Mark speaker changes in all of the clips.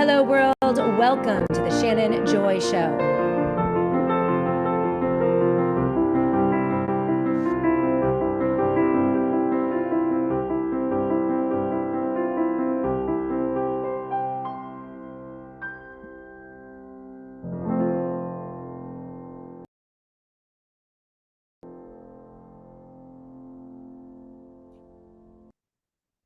Speaker 1: Hello, world. Welcome to the Shannon Joy Show.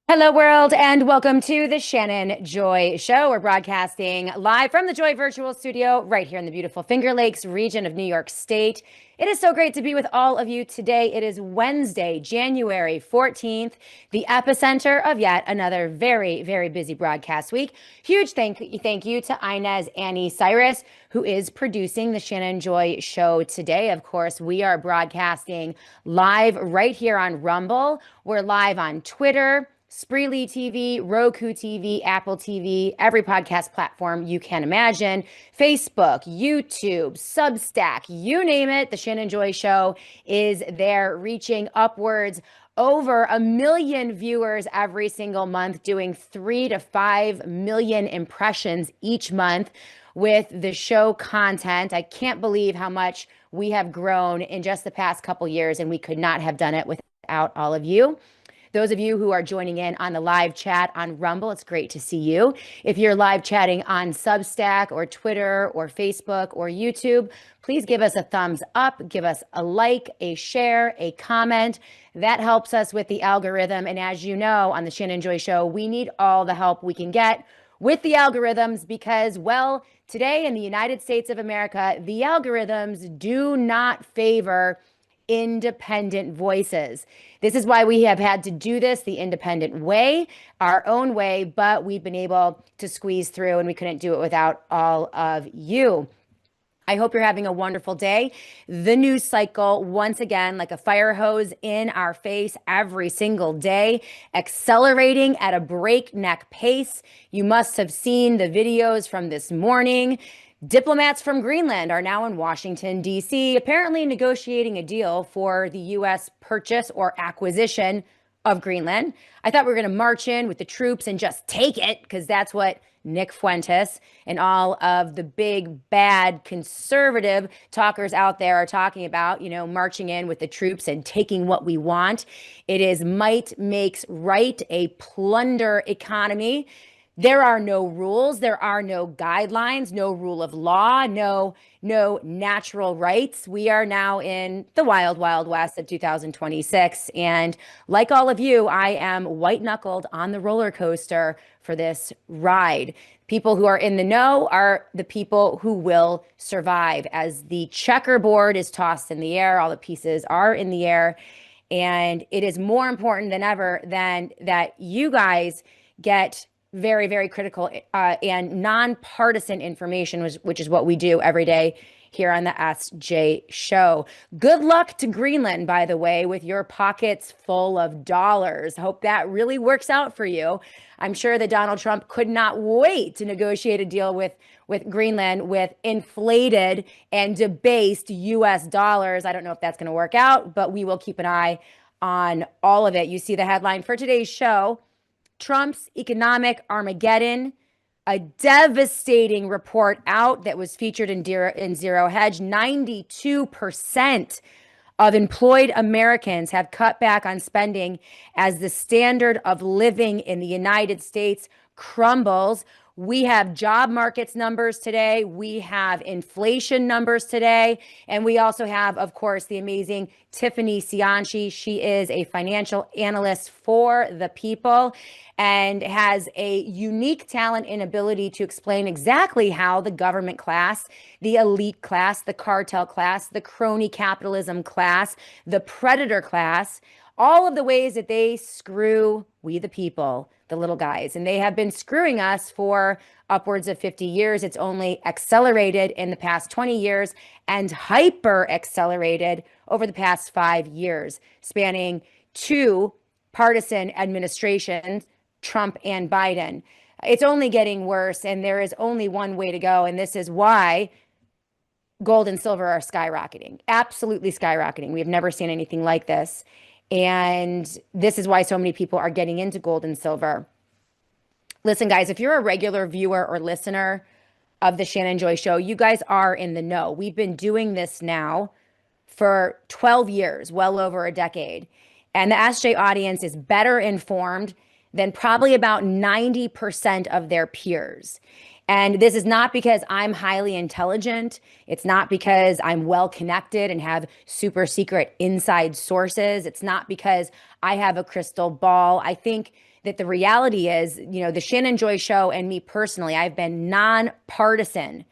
Speaker 1: Hello, world, and welcome to the Shannon Joy Show. We're broadcasting live from the Joy Virtual Studio right here in the beautiful Finger Lakes region of New York State. It is so great to be with all of you today. It is Wednesday, January 14th, the epicenter of yet another very, very busy broadcast week. Huge thank you to Inez Annie Cyrus, who is producing the Shannon Joy Show today. Of course, we are broadcasting live right here on Rumble. We're live on Twitter, Spreely TV, Roku TV, Apple TV, every podcast platform you can imagine, Facebook, YouTube, Substack, you name it. The Shannon Joy Show is there, reaching upwards over 1 million viewers every single month, doing 3 to 5 million impressions each month with the show content. I can't believe how much we have grown in just the past couple years, and we could not have done it without all of you. Those of you who are joining in on the live chat on Rumble, it's great to see you. If you're live chatting on Substack or Twitter or Facebook or YouTube, please give us a thumbs up, give us a like, a share, a comment. That helps us with the algorithm. And as you know, on the Shannon Joy Show, we need all the help we can get with the algorithms because, well, today in the United States of America, the algorithms do not favor independent voices. This is why we have had to do this the independent way, our own way, but we've been able to squeeze through, and we couldn't do it without all of you. I hope you're having a wonderful day. The news cycle, once again, like a fire hose in our face every single day, accelerating at a breakneck pace. You must have seen the videos from this morning. Diplomats from Greenland are now in Washington, D.C., apparently negotiating a deal for the U.S. purchase or acquisition of Greenland. I thought we were going to march in with the troops and just take it, because that's what Nick Fuentes and all of the big, bad conservative talkers out there are talking about, marching in with the troops and taking what we want. It is might makes right, a plunder economy. There are no rules, there are no guidelines, no rule of law, no natural rights. We are now in the wild, wild west of 2026. And like all of you, I am white knuckled on the roller coaster for this ride. People who are in the know are the people who will survive. As the checkerboard is tossed in the air, all the pieces are in the air. And it is more important than ever than that you guys get very, very critical and nonpartisan information, which is what we do every day here on the SJ Show. Good luck to Greenland, by the way, with your pockets full of dollars. Hope that really works out for you. I'm sure that Donald Trump could not wait to negotiate a deal with Greenland with inflated and debased U.S. dollars. I don't know if that's going to work out, but we will keep an eye on all of it. You see the headline for today's show: Trump's economic Armageddon, a devastating report out that was featured in Zero Hedge. 92% of employed Americans have cut back on spending as the standard of living in the United States crumbles. We have job markets numbers today. We have inflation numbers today. And we also have, of course, the amazing Tiffany Cianci. She is a financial analyst for The People and has a unique talent and ability to explain exactly how the government class, the elite class, the cartel class, the crony capitalism class, the predator class, all of the ways that they screw we the people, the little guys. And they have been screwing us for upwards of 50 years. It's only accelerated in the past 20 years and hyper accelerated over the past 5 years, spanning 2 partisan administrations, Trump and Biden. It's only getting worse, and there is only one way to go. And this is why gold and silver are skyrocketing, absolutely skyrocketing. We have never seen anything like this. And this is why so many people are getting into gold and silver. Listen, guys, if you're a regular viewer or listener of the Shannon Joy Show, you guys are in the know. We've been doing this now for 12 years, well over a decade. And the SJ audience is better informed than probably about 90% of their peers. And this is not because I'm highly intelligent. It's not because I'm well connected and have super secret inside sources. It's not because I have a crystal ball. I think that the reality is, the Shannon Joy Show and me personally, I've been nonpartisan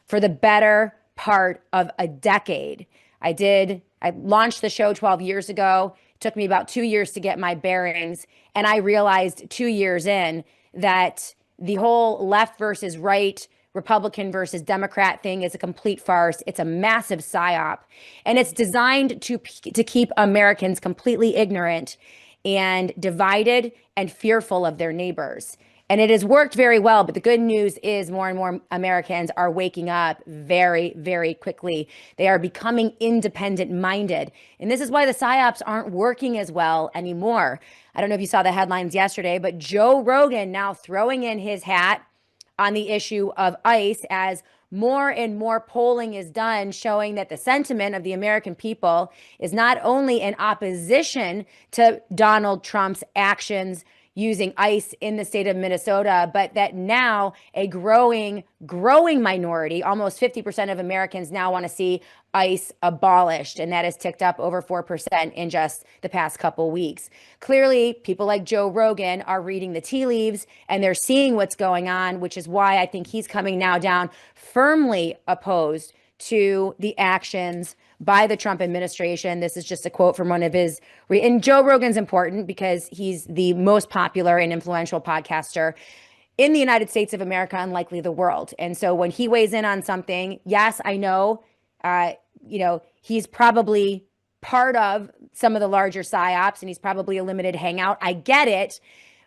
Speaker 1: for the better part of a decade. I launched the show 12 years ago. It took me about 2 years to get my bearings. And I realized 2 years in that the whole left versus right, Republican versus Democrat thing is a complete farce. It's a massive psyop. And it's designed to keep Americans completely ignorant and divided and fearful of their neighbors. And it has worked very well, but the good news is more and more Americans are waking up very, very quickly. They are becoming independent minded. And this is why the PSYOPs aren't working as well anymore. I don't know if you saw the headlines yesterday, but Joe Rogan now throwing in his hat on the issue of ICE as more and more polling is done showing that the sentiment of the American people is not only in opposition to Donald Trump's actions using ICE in the state of Minnesota, but that now a growing minority, almost 50% of Americans now want to see ICE abolished. And that has ticked up over 4% in just the past couple weeks. Clearly, people like Joe Rogan are reading the tea leaves and they're seeing what's going on, which is why I think he's coming now down firmly opposed to the actions by the Trump administration. This is just a quote from one of his, and Joe Rogan's important because he's the most popular and influential podcaster in the United States of America and likely the world. And so when he weighs in on something, yes, I know, he's probably part of some of the larger psyops and he's probably a limited hangout. I get it.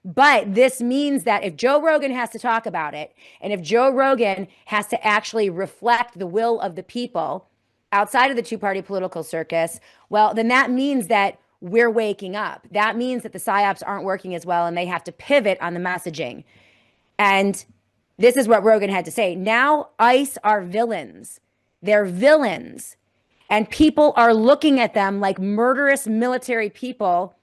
Speaker 1: But this means that if Joe Rogan has to talk about it, and if Joe Rogan has to actually reflect the will of the people outside of the two-party political circus, well, then that means that we're waking up. That means that the PSYOPs aren't working as well and they have to pivot on the messaging. And this is what Rogan had to say. Now ICE are villains. They're villains. And people are looking at them like murderous military people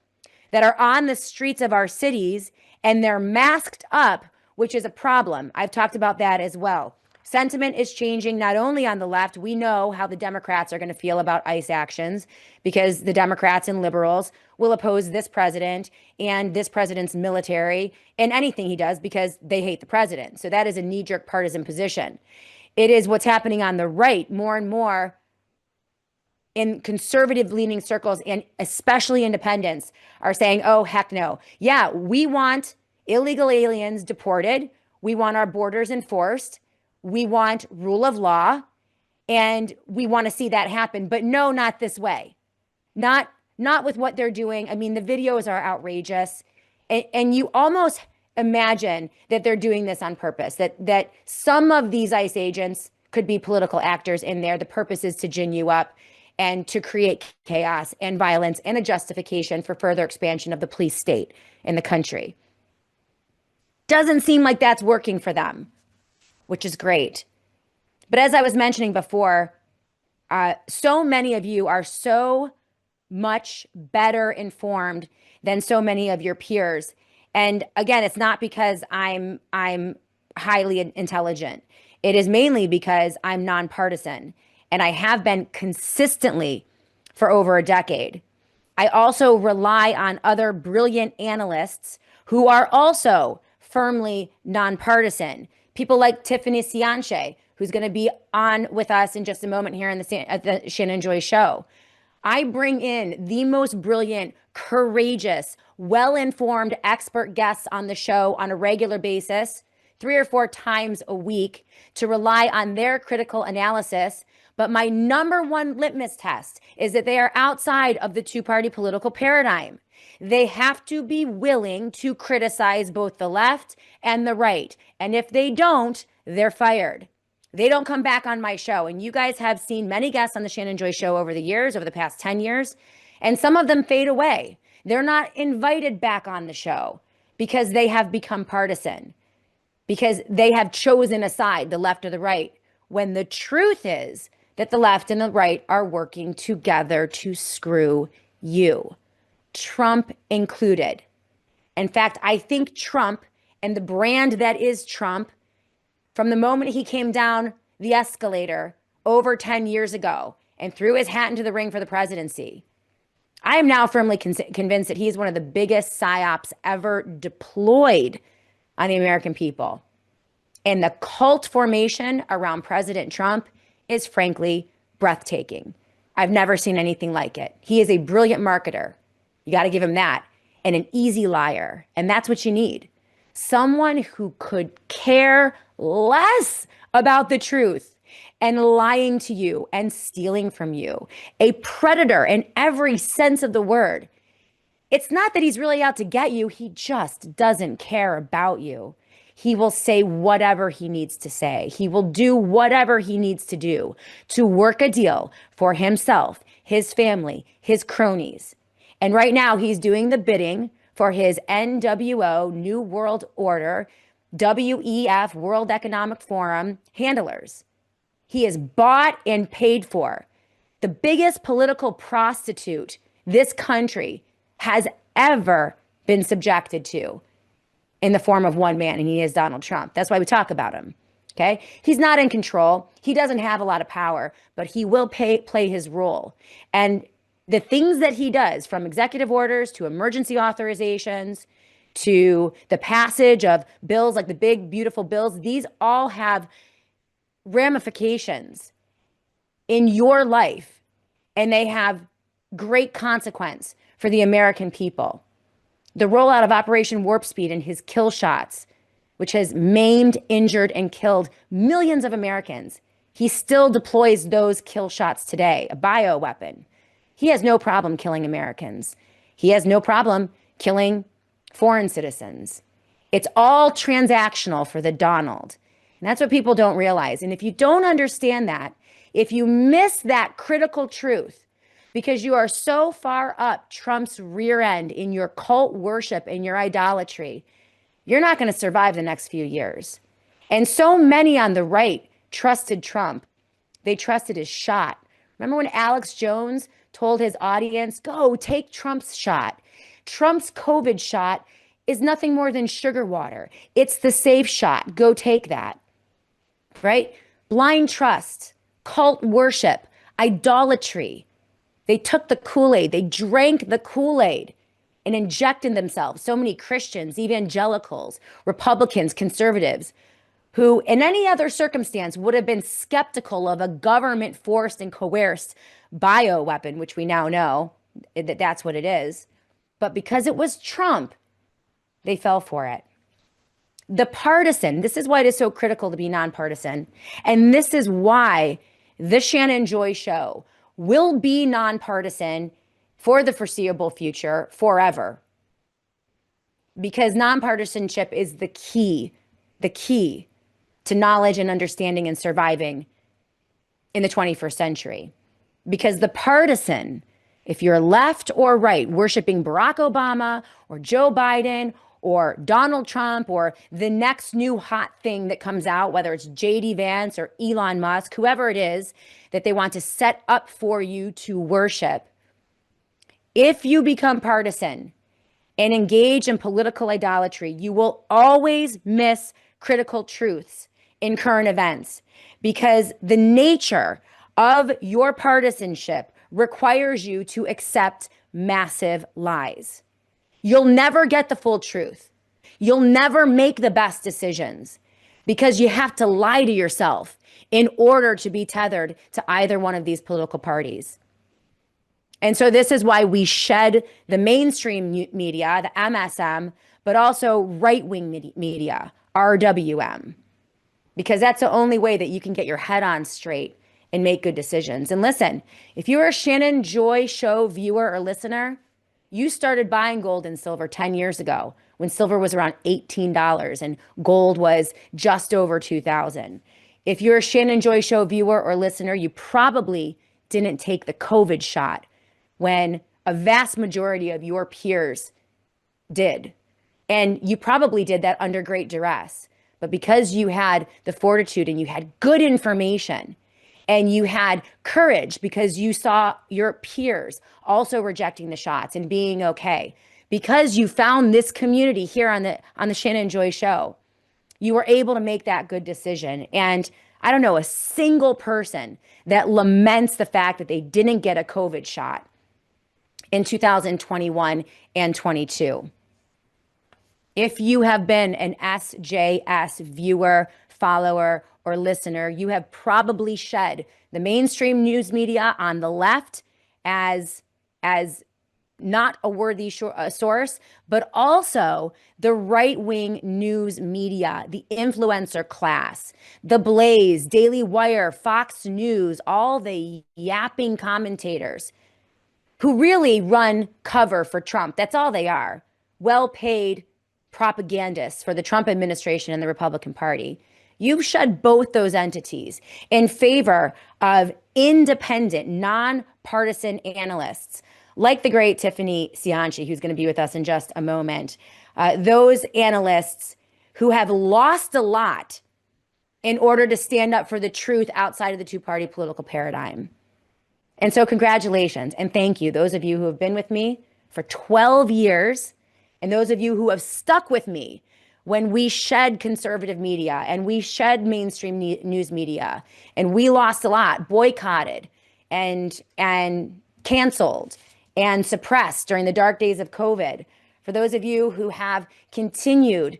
Speaker 1: that are on the streets of our cities and they're masked up, which is a problem. I've talked about that as well. Sentiment is changing not only on the left. We know how the Democrats are going to feel about ICE actions because the Democrats and liberals will oppose this president and this president's military and anything he does because they hate the president. So that is a knee-jerk partisan position. It is what's happening on the right more and more in conservative leaning circles, and especially independents are saying, oh, heck no. Yeah, we want illegal aliens deported. We want our borders enforced. We want rule of law. And we want to see that happen. But no, not this way. Not with what they're doing. I mean, the videos are outrageous. And you almost imagine that they're doing this on purpose, that some of these ICE agents could be political actors in there. The purpose is to gin you up and to create chaos and violence and a justification for further expansion of the police state in the country. Doesn't seem like that's working for them, which is great. But as I was mentioning before, so many of you are so much better informed than so many of your peers. And again, it's not because I'm highly intelligent. It is mainly because I'm nonpartisan. And I have been consistently for over a decade. I also rely on other brilliant analysts who are also firmly nonpartisan. People like Tiffany Cianche, who's going to be on with us in just a moment here at the Shannon Joy Show. I bring in the most brilliant, courageous, well-informed expert guests on the show on a regular basis, 3 or 4 times a week, to rely on their critical analysis. But my number one litmus test is that they are outside of the two-party political paradigm. They have to be willing to criticize both the left and the right. And if they don't, they're fired. They don't come back on my show. And you guys have seen many guests on the Shannon Joy Show over the years, over the past 10 years, and some of them fade away. They're not invited back on the show because they have become partisan. because they have chosen a side, the left or the right, when the truth is that the left and the right are working together to screw you, Trump included. In fact, I think Trump and the brand that is Trump, from the moment he came down the escalator over 10 years ago and threw his hat into the ring for the presidency, I am now firmly convinced that he's one of the biggest psyops ever deployed on the American people. And the cult formation around President Trump is frankly breathtaking. I've never seen anything like it. He is a brilliant marketer. You got to give him that. And an easy liar. And that's what you need. Someone who could care less about the truth and lying to you and stealing from you. A predator in every sense of the word. It's not that he's really out to get you. He just doesn't care about you. He will say whatever he needs to say. He will do whatever he needs to do to work a deal for himself, his family, his cronies. And right now he's doing the bidding for his NWO, New World Order, WEF, World Economic Forum handlers. He is bought and paid for. The biggest political prostitute this country has ever been subjected to in the form of one man, and he is Donald Trump. That's why we talk about him, okay? He's not in control. He doesn't have a lot of power, but he will play his role. And the things that he does, from executive orders to emergency authorizations to the passage of bills like the big, beautiful bills, these all have ramifications in your life, and they have great consequence for the American people. The rollout of Operation Warp Speed and his kill shots, which has maimed, injured, and killed millions of Americans. He still deploys those kill shots today, a bioweapon. He has no problem killing Americans. He has no problem killing foreign citizens. It's all transactional for the Donald. And that's what people don't realize. And if you don't understand that, if you miss that critical truth, because you are so far up Trump's rear end in your cult worship and your idolatry, you're not going to survive the next few years. And so many on the right trusted Trump. They trusted his shot. Remember when Alex Jones told his audience, go take Trump's shot. Trump's COVID shot is nothing more than sugar water. It's the safe shot. Go take that. Right? Blind trust, cult worship, idolatry. They took the Kool-Aid, they drank the Kool-Aid and injected themselves. So many Christians, evangelicals, Republicans, conservatives, who in any other circumstance would have been skeptical of a government forced and coerced bioweapon, which we now know that that's what it is. But because it was Trump, they fell for it. The partisan, this is why it is so critical to be nonpartisan. And this is why the Shannon Joy Show will be nonpartisan for the foreseeable future, forever. Because nonpartisanship is the key to knowledge and understanding and surviving in the 21st century. Because the partisan, if you're left or right, worshiping Barack Obama or Joe Biden or Donald Trump or the next new hot thing that comes out, whether it's JD Vance or Elon Musk, whoever it is that they want to set up for you to worship, if you become partisan and engage in political idolatry, you will always miss critical truths in current events, because the nature of your partisanship requires you to accept massive lies. You'll never get the full truth. You'll never make the best decisions because you have to lie to yourself in order to be tethered to either one of these political parties. And so this is why we shed the mainstream media, the MSM, but also right-wing media, RWM, because that's the only way that you can get your head on straight and make good decisions. And listen, if you're a Shannon Joy Show viewer or listener, you started buying gold and silver 10 years ago when silver was around $18 and gold was just over $2,000. If you're a Shannon Joy Show viewer or listener, you probably didn't take the COVID shot when a vast majority of your peers did. And you probably did that under great duress. but because you had the fortitude and you had good information and you had courage because you saw your peers also rejecting the shots and being okay, because you found this community here on the Shannon Joy show, you were able to make that good decision. And I don't know a single person that laments the fact that they didn't get a COVID shot in 2021 and 22. If you have been an SJS viewer, follower, or listener, you have probably shed the mainstream news media on the left as not a worthy source, but also the right-wing news media, the influencer class, The Blaze, Daily Wire, Fox News, all the yapping commentators who really run cover for Trump. That's all they are. Well-paid propagandists for the Trump administration and the Republican Party. You've shed both those entities in favor of independent, nonpartisan analysts like the great Tiffany Cianci, who's going to be with us in just a moment. Those analysts who have lost a lot in order to stand up for the truth outside of the two-party political paradigm. And so congratulations and thank you, those of you who have been with me for 12 years, and those of you who have stuck with me when we shed conservative media and we shed mainstream news media, and we lost a lot, boycotted and canceled and suppressed during the dark days of COVID. For those of you who have continued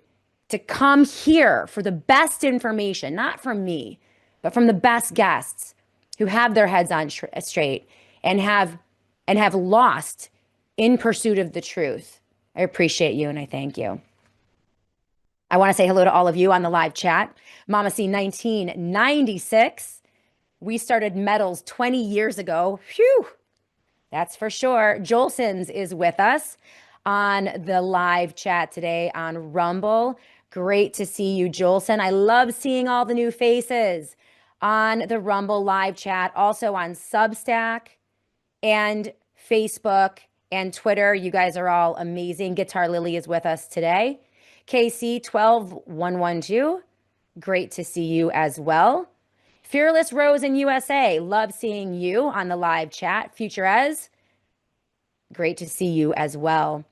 Speaker 1: to come here for the best information, not from me, but from the best guests who have their heads on straight and have lost in pursuit of the truth. I appreciate you and I thank you. I want to say hello to all of you on the live chat. Mama C 1996. We started Metals 20 years ago. Phew, that's for sure. Jolson's is with us on the live chat today on Rumble. Great to see you, Jolson. I love seeing all the new faces on the Rumble live chat, also on Substack and Facebook and Twitter. You guys are all amazing. Guitar Lily is with us today. KC 12112, great to see you as well. Fearless Rose in USA, love seeing you on the live chat. Future Ez, great to see you as well.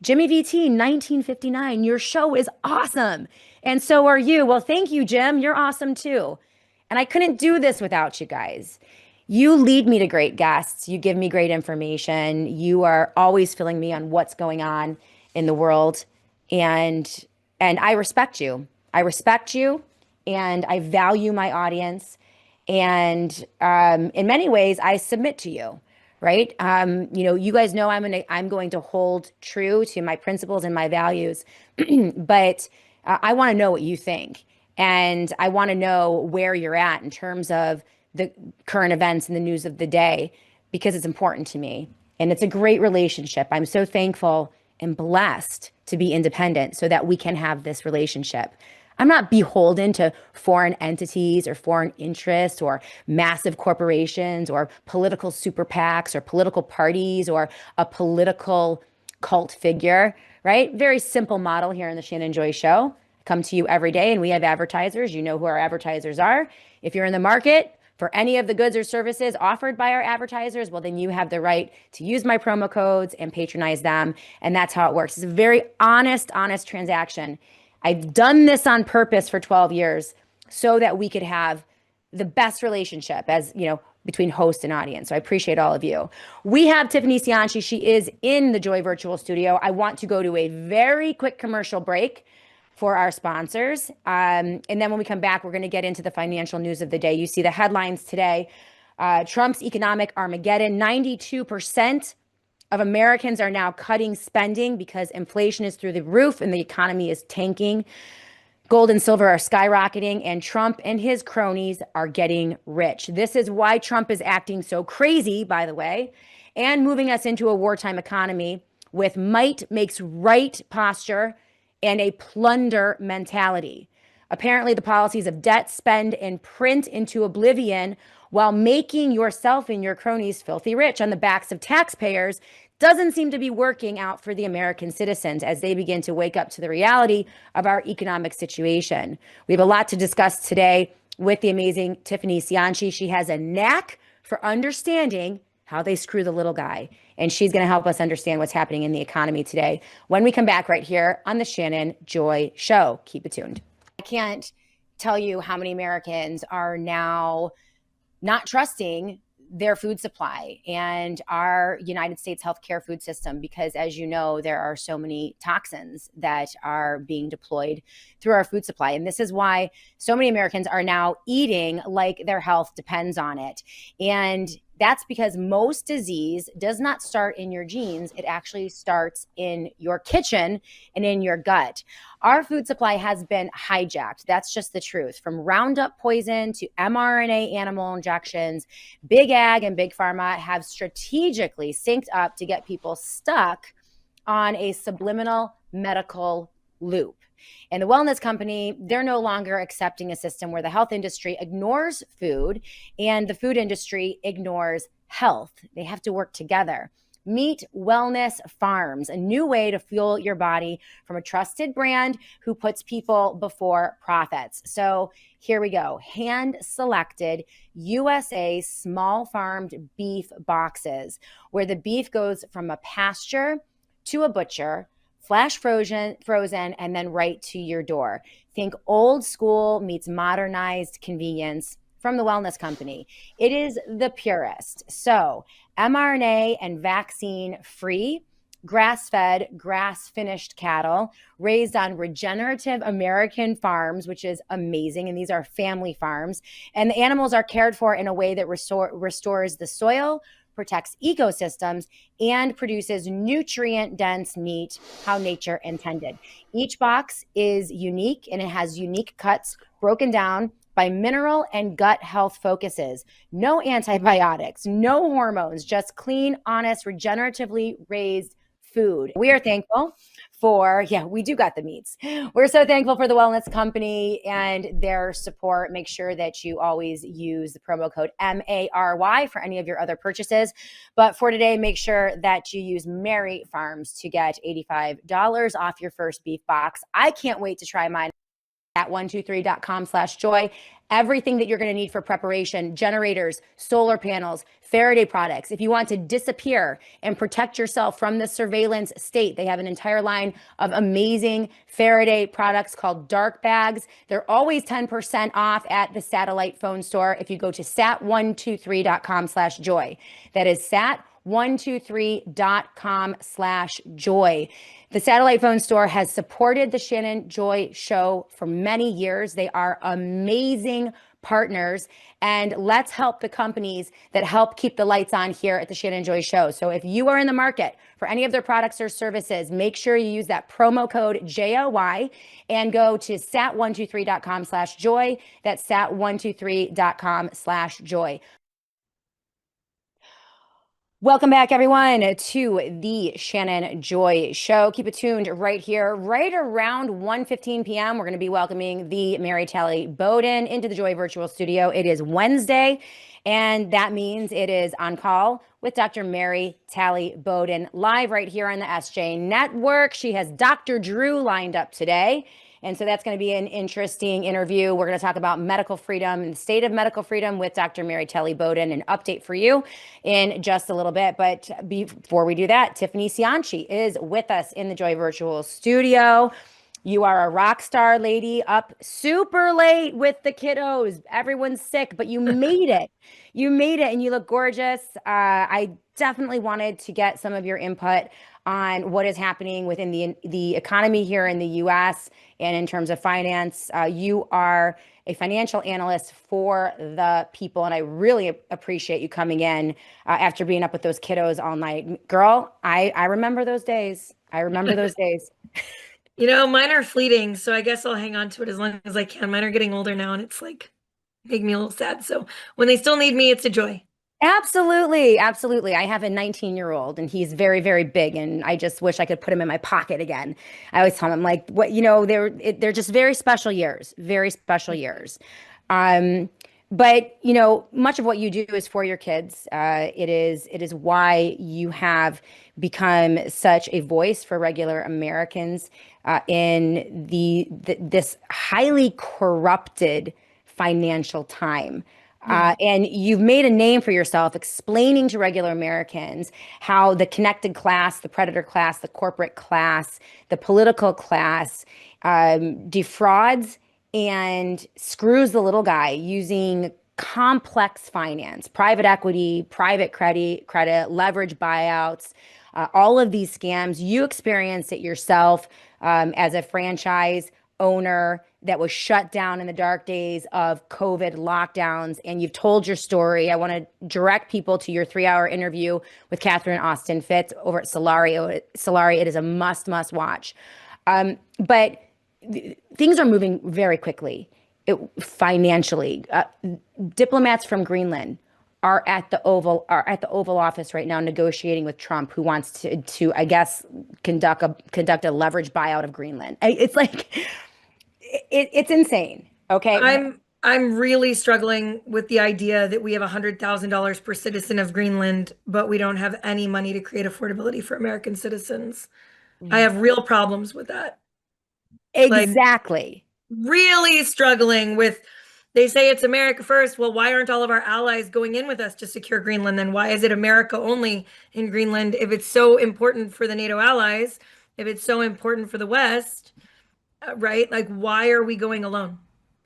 Speaker 1: Jimmy VT 1959, your show is awesome. And so are you. Well, thank you, Jim. You're awesome too. And I couldn't do this without you guys. You lead me to great guests. You give me great information. You are always filling me on what's going on in the world. And I respect you. I respect you and I value my audience. And in many ways, I submit to you, right? You know, you guys know I'm going to hold true to my principles and my values, but I want to know what you think. And I want to know where you're at in terms of the current events and the news of the day, because it's important to me. And it's a great relationship. I'm so thankful and blessed to be independent so that we can have this relationship. I'm not beholden to foreign entities or foreign interests or massive corporations or political super PACs or political parties or a political cult figure, right? Very simple model here in the Shannon Joy Show. Come to you every day and we have advertisers. You know who our advertisers are. If you're in the market for any of the goods or services offered by our advertisers, well, then you have the right to use my promo codes and patronize them. And that's how it works. It's a very honest transaction. I've done this on purpose for 12 years so that we could have the best relationship as, you know, between host and audience. So I appreciate all of you. We have Tiffany Cianci. She is in the Joy Virtual Studio. I want to go to a very quick commercial break for our sponsors. And then when we come back, we're going to get into the financial news of the day. You see the headlines today. Trump's economic Armageddon. 92% of Americans are now cutting spending because inflation is through the roof and the economy is tanking. Gold and silver are skyrocketing and Trump and his cronies are getting rich. This is why Trump is acting so crazy, by the way, and moving us into a wartime economy with might makes right posture and a plunder mentality. Apparently, the policies of debt, spend, and print into oblivion while making yourself and your cronies filthy rich on the backs of taxpayers doesn't seem to be working out for the American citizens as they begin to wake up to the reality of our economic situation. We have a lot to discuss today with the amazing Tiffany Cianci. She has a knack for understanding how they screw the little guy. And she's going to help us understand what's happening in the economy today when we come back right here on the Shannon Joy Show. Keep it tuned. I can't tell you how many Americans are now not trusting their food supply and our United States healthcare food system, because as you know, there are so many toxins that are being deployed through our food supply. And this is why so many Americans are now eating like their health depends on it. And that's because most disease does not start in your genes. It actually starts in your kitchen and in your gut. Our food supply has been hijacked. That's just the truth. From Roundup poison to mRNA animal injections, Big Ag and Big Pharma have strategically synced up to get people stuck on a subliminal medical loop. And the wellness company, they're no longer accepting a system where the health industry ignores food and the food industry ignores health. They have to work together. Meet Wellness Farms, a new way to fuel your body from a trusted brand who puts people before profits. So here we go. Hand-selected USA small farmed beef boxes, where the beef goes from a pasture to a butcher, flash frozen, and then right to your door. Think old school meets modernized convenience from the wellness company. It is the purest. So mRNA and vaccine free, grass-fed, grass-finished cattle raised on regenerative American farms, which is amazing. And these are family farms. And the animals are cared for in a way that restores the soil, protects ecosystems, and produces nutrient-dense meat how nature intended. Each box is unique, and it has unique cuts broken down by mineral and gut health focuses. No antibiotics, no hormones, just clean, honest, regeneratively raised food. We are thankful for, we do got the meats. We're so thankful for the wellness company and their support. Make sure that you always use the promo code MARY for any of your other purchases. But for today, make sure that you use Mary Farms to get $85 off your first beef box. I can't wait to try mine at 123.com/joy. Everything that you're going to need for preparation: generators, solar panels, Faraday products. If you want to disappear and protect yourself from the surveillance state, they have an entire line of amazing Faraday products called dark bags. They're always 10% off at the satellite phone store if you go to sat123.com/joy. That is sat123.com/joy. The satellite phone store has supported the Shannon Joy Show for many years. They are amazing partners, and let's help the companies that help keep the lights on here at the Shannon Joy Show. So if you are in the market for any of their products or services, make sure you use that promo code JOY and go to sat123.com/joy. That's sat123.com/joy. Welcome back, everyone, to the Shannon Joy Show. Keep it tuned right here. Right around 1:15 p.m., we're going to be welcoming the Mary Tally Bowden into the Joy Virtual Studio. It is Wednesday, and that means it is On Call with Dr. Mary Tally Bowden, live right here on the SJ Network. She has Dr. Drew lined up today. And so that's going to be an interesting interview. We're going to talk about medical freedom and the state of medical freedom with Dr. Mary Tally Bowden, an update for you in just a little bit. But before we do that, Tiffany Cianci is with us in the Joy Virtual Studio. You are a rock star lady, up super late with the kiddos. Everyone's sick, but you made it. You made it, and you look gorgeous. I definitely wanted to get some of your input on what is happening within the economy here in the U.S. and in terms of finance. You are a financial analyst for the people, and I really appreciate you coming in after being up with those kiddos all night. Girl, I remember those days. I remember those days.
Speaker 2: You know, mine are fleeting, so I guess I'll hang on to it as long as I can. Mine are getting older now, and it's like making me a little sad. So when they still need me, it's a joy.
Speaker 1: Absolutely. Absolutely. I have a 19-year-old and he's very, very big, and I just wish I could put him in my pocket again. I always tell him, like, what, they're just very special years, very special years. Um, But much of what you do is for your kids. It is why you have become such a voice for regular Americans in this highly corrupted financial time.
Speaker 2: Yeah.
Speaker 1: And you've made a name for yourself explaining to regular Americans how the connected class, the predator class, the corporate class, the political class defrauds and screws the little guy using complex finance, private equity, private credit, leverage buyouts, all of these scams. You experienced it yourself as a franchise owner that was shut down in the dark days of COVID lockdowns, and you've told your story. I want to direct people to your 3-hour interview with Catherine Austin Fitts over at Solari. Solari, it is a must watch. But things are moving very quickly financially. Diplomats from Greenland are at the Oval Office right now negotiating with Trump, who wants to I guess conduct a leverage buyout of Greenland. It's like it's insane. Okay.
Speaker 2: I'm really struggling with the idea that we have $100,000 per citizen of Greenland, but we don't have any money to create affordability for American citizens. I have real problems with that. Like,
Speaker 1: Exactly.
Speaker 2: really struggling with, they say it's America first. Well, why aren't all of our allies going in with us to secure Greenland then? Why is it America only in Greenland if it's so important for the NATO allies, if it's so important for the West, right? Like, why are we going alone?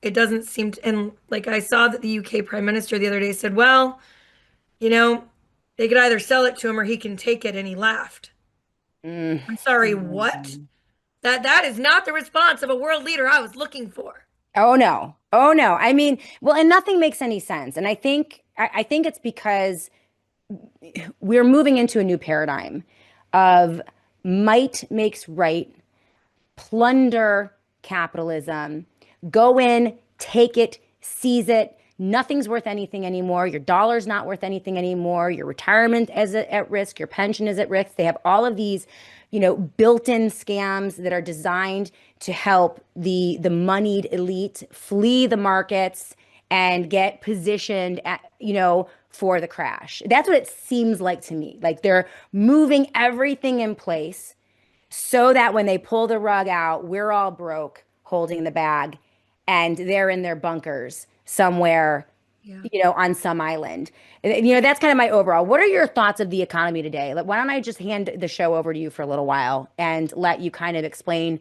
Speaker 2: It doesn't seem to, and like I saw that the UK Prime Minister the other day said, well, you know, they could either sell it to him or he can take it, and he laughed.
Speaker 1: Mm.
Speaker 2: I'm sorry, what? That is not the response of a world leader I was looking for.
Speaker 1: Oh no. Oh no. I mean, well, and nothing makes any sense. And I think it's because we're moving into a new paradigm of might makes right, plunder capitalism, go in, take it, seize it. Nothing's worth anything anymore. Your dollar's not worth anything anymore. Your retirement is at risk. Your pension is at risk. They have all of these, built-in scams that are designed to help the moneyed elite flee the markets and get positioned for the crash. That's what it seems like to me. Like they're moving everything in place so that when they pull the rug out, we're all broke holding the bag and they're in their bunkers somewhere,
Speaker 2: Yeah.
Speaker 1: on some island. That's kind of my overall. What are your thoughts of the economy today? Like, why don't I just hand the show over to you for a little while and let you kind of explain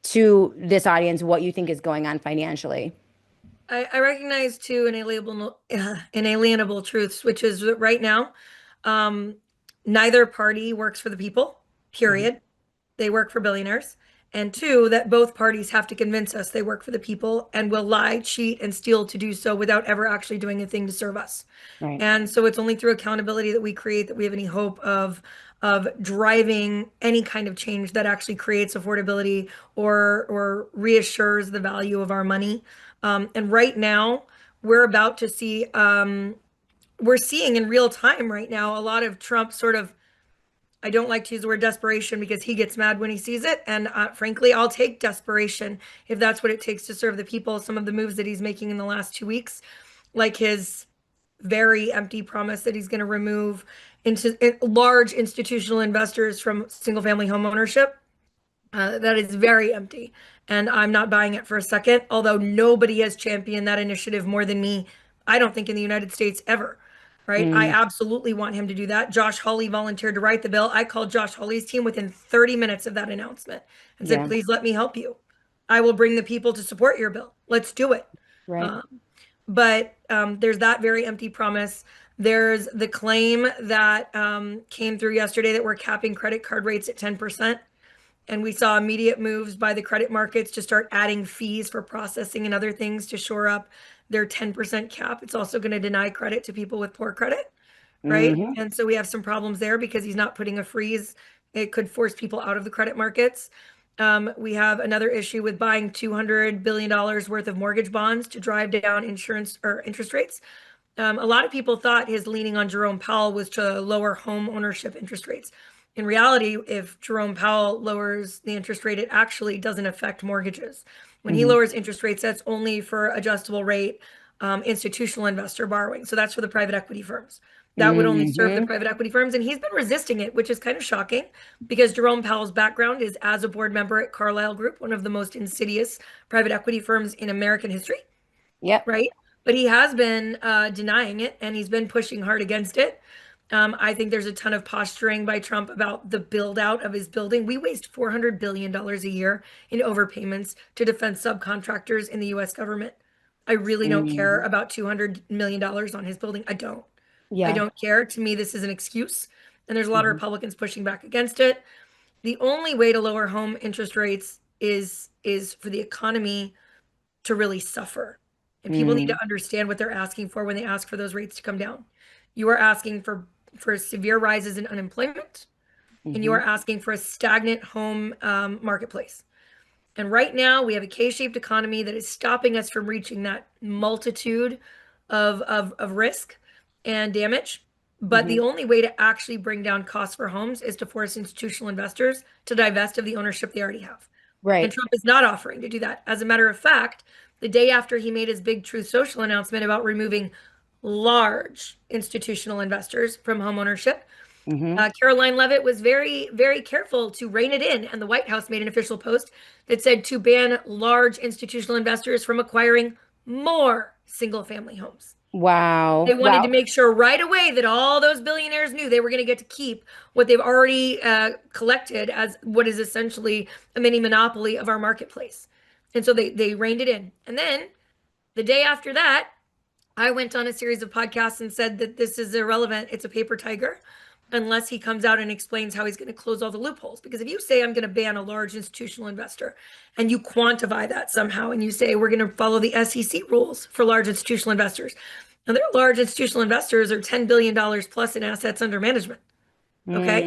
Speaker 1: to this audience what you think is going on financially?
Speaker 2: I recognize two inalienable truths, which is that right now, um, neither party works for the people,
Speaker 1: Mhm.
Speaker 2: period. They work for billionaires. And two, that both parties have to convince us they work for the people and will lie, cheat, and steal to do so without ever actually doing a thing to serve us.
Speaker 1: Right.
Speaker 2: And so it's only through accountability that we create that we have any hope of driving any kind of change that actually creates affordability or reassures the value of our money. And right now, we're about to see we're seeing in real time right now a lot of Trump sort of, I don't like to use the word desperation because he gets mad when he sees it. And frankly, I'll take desperation if that's what it takes to serve the people. Some of the moves that he's making in the last 2 weeks, like his very empty promise that he's going to remove into large institutional investors from single family home ownership. That is very empty. And I'm not buying it for a second, although nobody has championed that initiative more than me, I don't think, in the United States ever. Right. I
Speaker 1: Mm,
Speaker 2: absolutely want him to do that. Josh Hawley volunteered to write the bill. I called Josh Hawley's team within 30 minutes of that announcement and said,
Speaker 1: yeah.
Speaker 2: please let me help you. I will bring the people to support your bill. Let's do it.
Speaker 1: Right.
Speaker 2: But there's that very empty promise. There's the claim that came through yesterday that we're capping credit card rates at 10%. And we saw immediate moves by the credit markets to start adding fees for processing and other things to shore up their 10% cap. It's also going to deny credit to people with poor credit, right?
Speaker 1: Hmm.
Speaker 2: And so we have some problems there because he's not putting a freeze. It could force people out of the credit markets. We have another issue with buying $200 billion worth of mortgage bonds to drive down insurance or interest rates. A lot of people thought his leaning on Jerome Powell was to lower home ownership interest rates. In reality, if Jerome Powell lowers the interest rate, it actually doesn't affect mortgages. When he
Speaker 1: Hmm.
Speaker 2: lowers interest rates, that's only for adjustable rate institutional investor borrowing. So that's for the private equity firms. That would only serve the
Speaker 1: Hmm.
Speaker 2: private equity firms. And he's been resisting it, which is kind of shocking because Jerome Powell's background is as a board member at Carlyle Group, one of the most insidious private equity firms in American history,
Speaker 1: Yep.
Speaker 2: right? But he has been denying it and he's been pushing hard against it. I think there's a ton of posturing by Trump about the build out of his building. We waste $400 billion a year in overpayments to defense subcontractors in the US government. I really don't care
Speaker 1: Mm.
Speaker 2: about $200 million on his building. I don't. I
Speaker 1: Yeah.
Speaker 2: don't care. To me, this is an excuse. And there's a lot of
Speaker 1: Hmm.
Speaker 2: Republicans pushing back against it. The only way to lower home interest rates is for the economy to really suffer. And people need
Speaker 1: Mm.
Speaker 2: to understand what they're asking for when they ask for those rates to come down. You are asking for severe rises in unemployment, and you
Speaker 1: Hmm.
Speaker 2: are asking for a stagnant home marketplace. And right now, we have a K-shaped economy that is stopping us from reaching that multitude of risk and damage. But
Speaker 1: Hmm.
Speaker 2: the only way to actually bring down costs for homes is to force institutional investors to divest of the ownership they already have. And
Speaker 1: Right.
Speaker 2: Trump is not offering to do that. As a matter of fact, the day after he made his big Truth Social announcement about removing large institutional investors from homeownership,
Speaker 1: Hmm.
Speaker 2: Caroline Levitt was very, very careful to rein it in. And the White House made an official post that said to ban large institutional investors from acquiring more single family homes. They
Speaker 1: Wow.
Speaker 2: wanted to
Speaker 1: Wow.
Speaker 2: make sure right away that all those billionaires knew they were going to get to keep what they've already collected as what is essentially a mini monopoly of our marketplace. And so they reined it in. And then the day after that, I went on a series of podcasts and said that this is irrelevant. It's a paper tiger unless he comes out and explains how he's going to close all the loopholes. Because if you say I'm going to ban a large institutional investor and you quantify that somehow and you say we're going to follow the SEC rules for large institutional investors, now their large institutional investors are $10 billion plus in assets under management. Okay.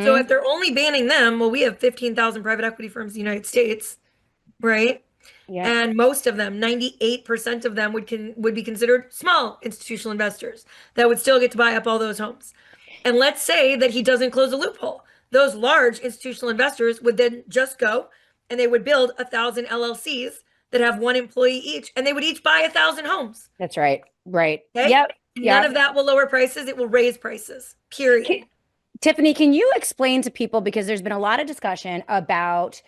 Speaker 2: So
Speaker 1: Hmm.
Speaker 2: if they're only banning them, well, we have 15,000 private equity firms in the United States, right?
Speaker 1: Yep.
Speaker 2: And most of them, 98% of them would be considered small institutional investors that would still get to buy up all those homes. And let's say that he doesn't close a loophole. Those large institutional investors would then just go and they would build 1,000 LLCs that have one employee each, and they would each buy 1,000 homes.
Speaker 1: That's right. Right.
Speaker 2: Okay.
Speaker 1: Yep.
Speaker 2: None
Speaker 1: Yep.
Speaker 2: of that will lower prices. It will raise prices, period.
Speaker 1: Ki- Tiffany, can you explain to people because there's been a lot of discussion about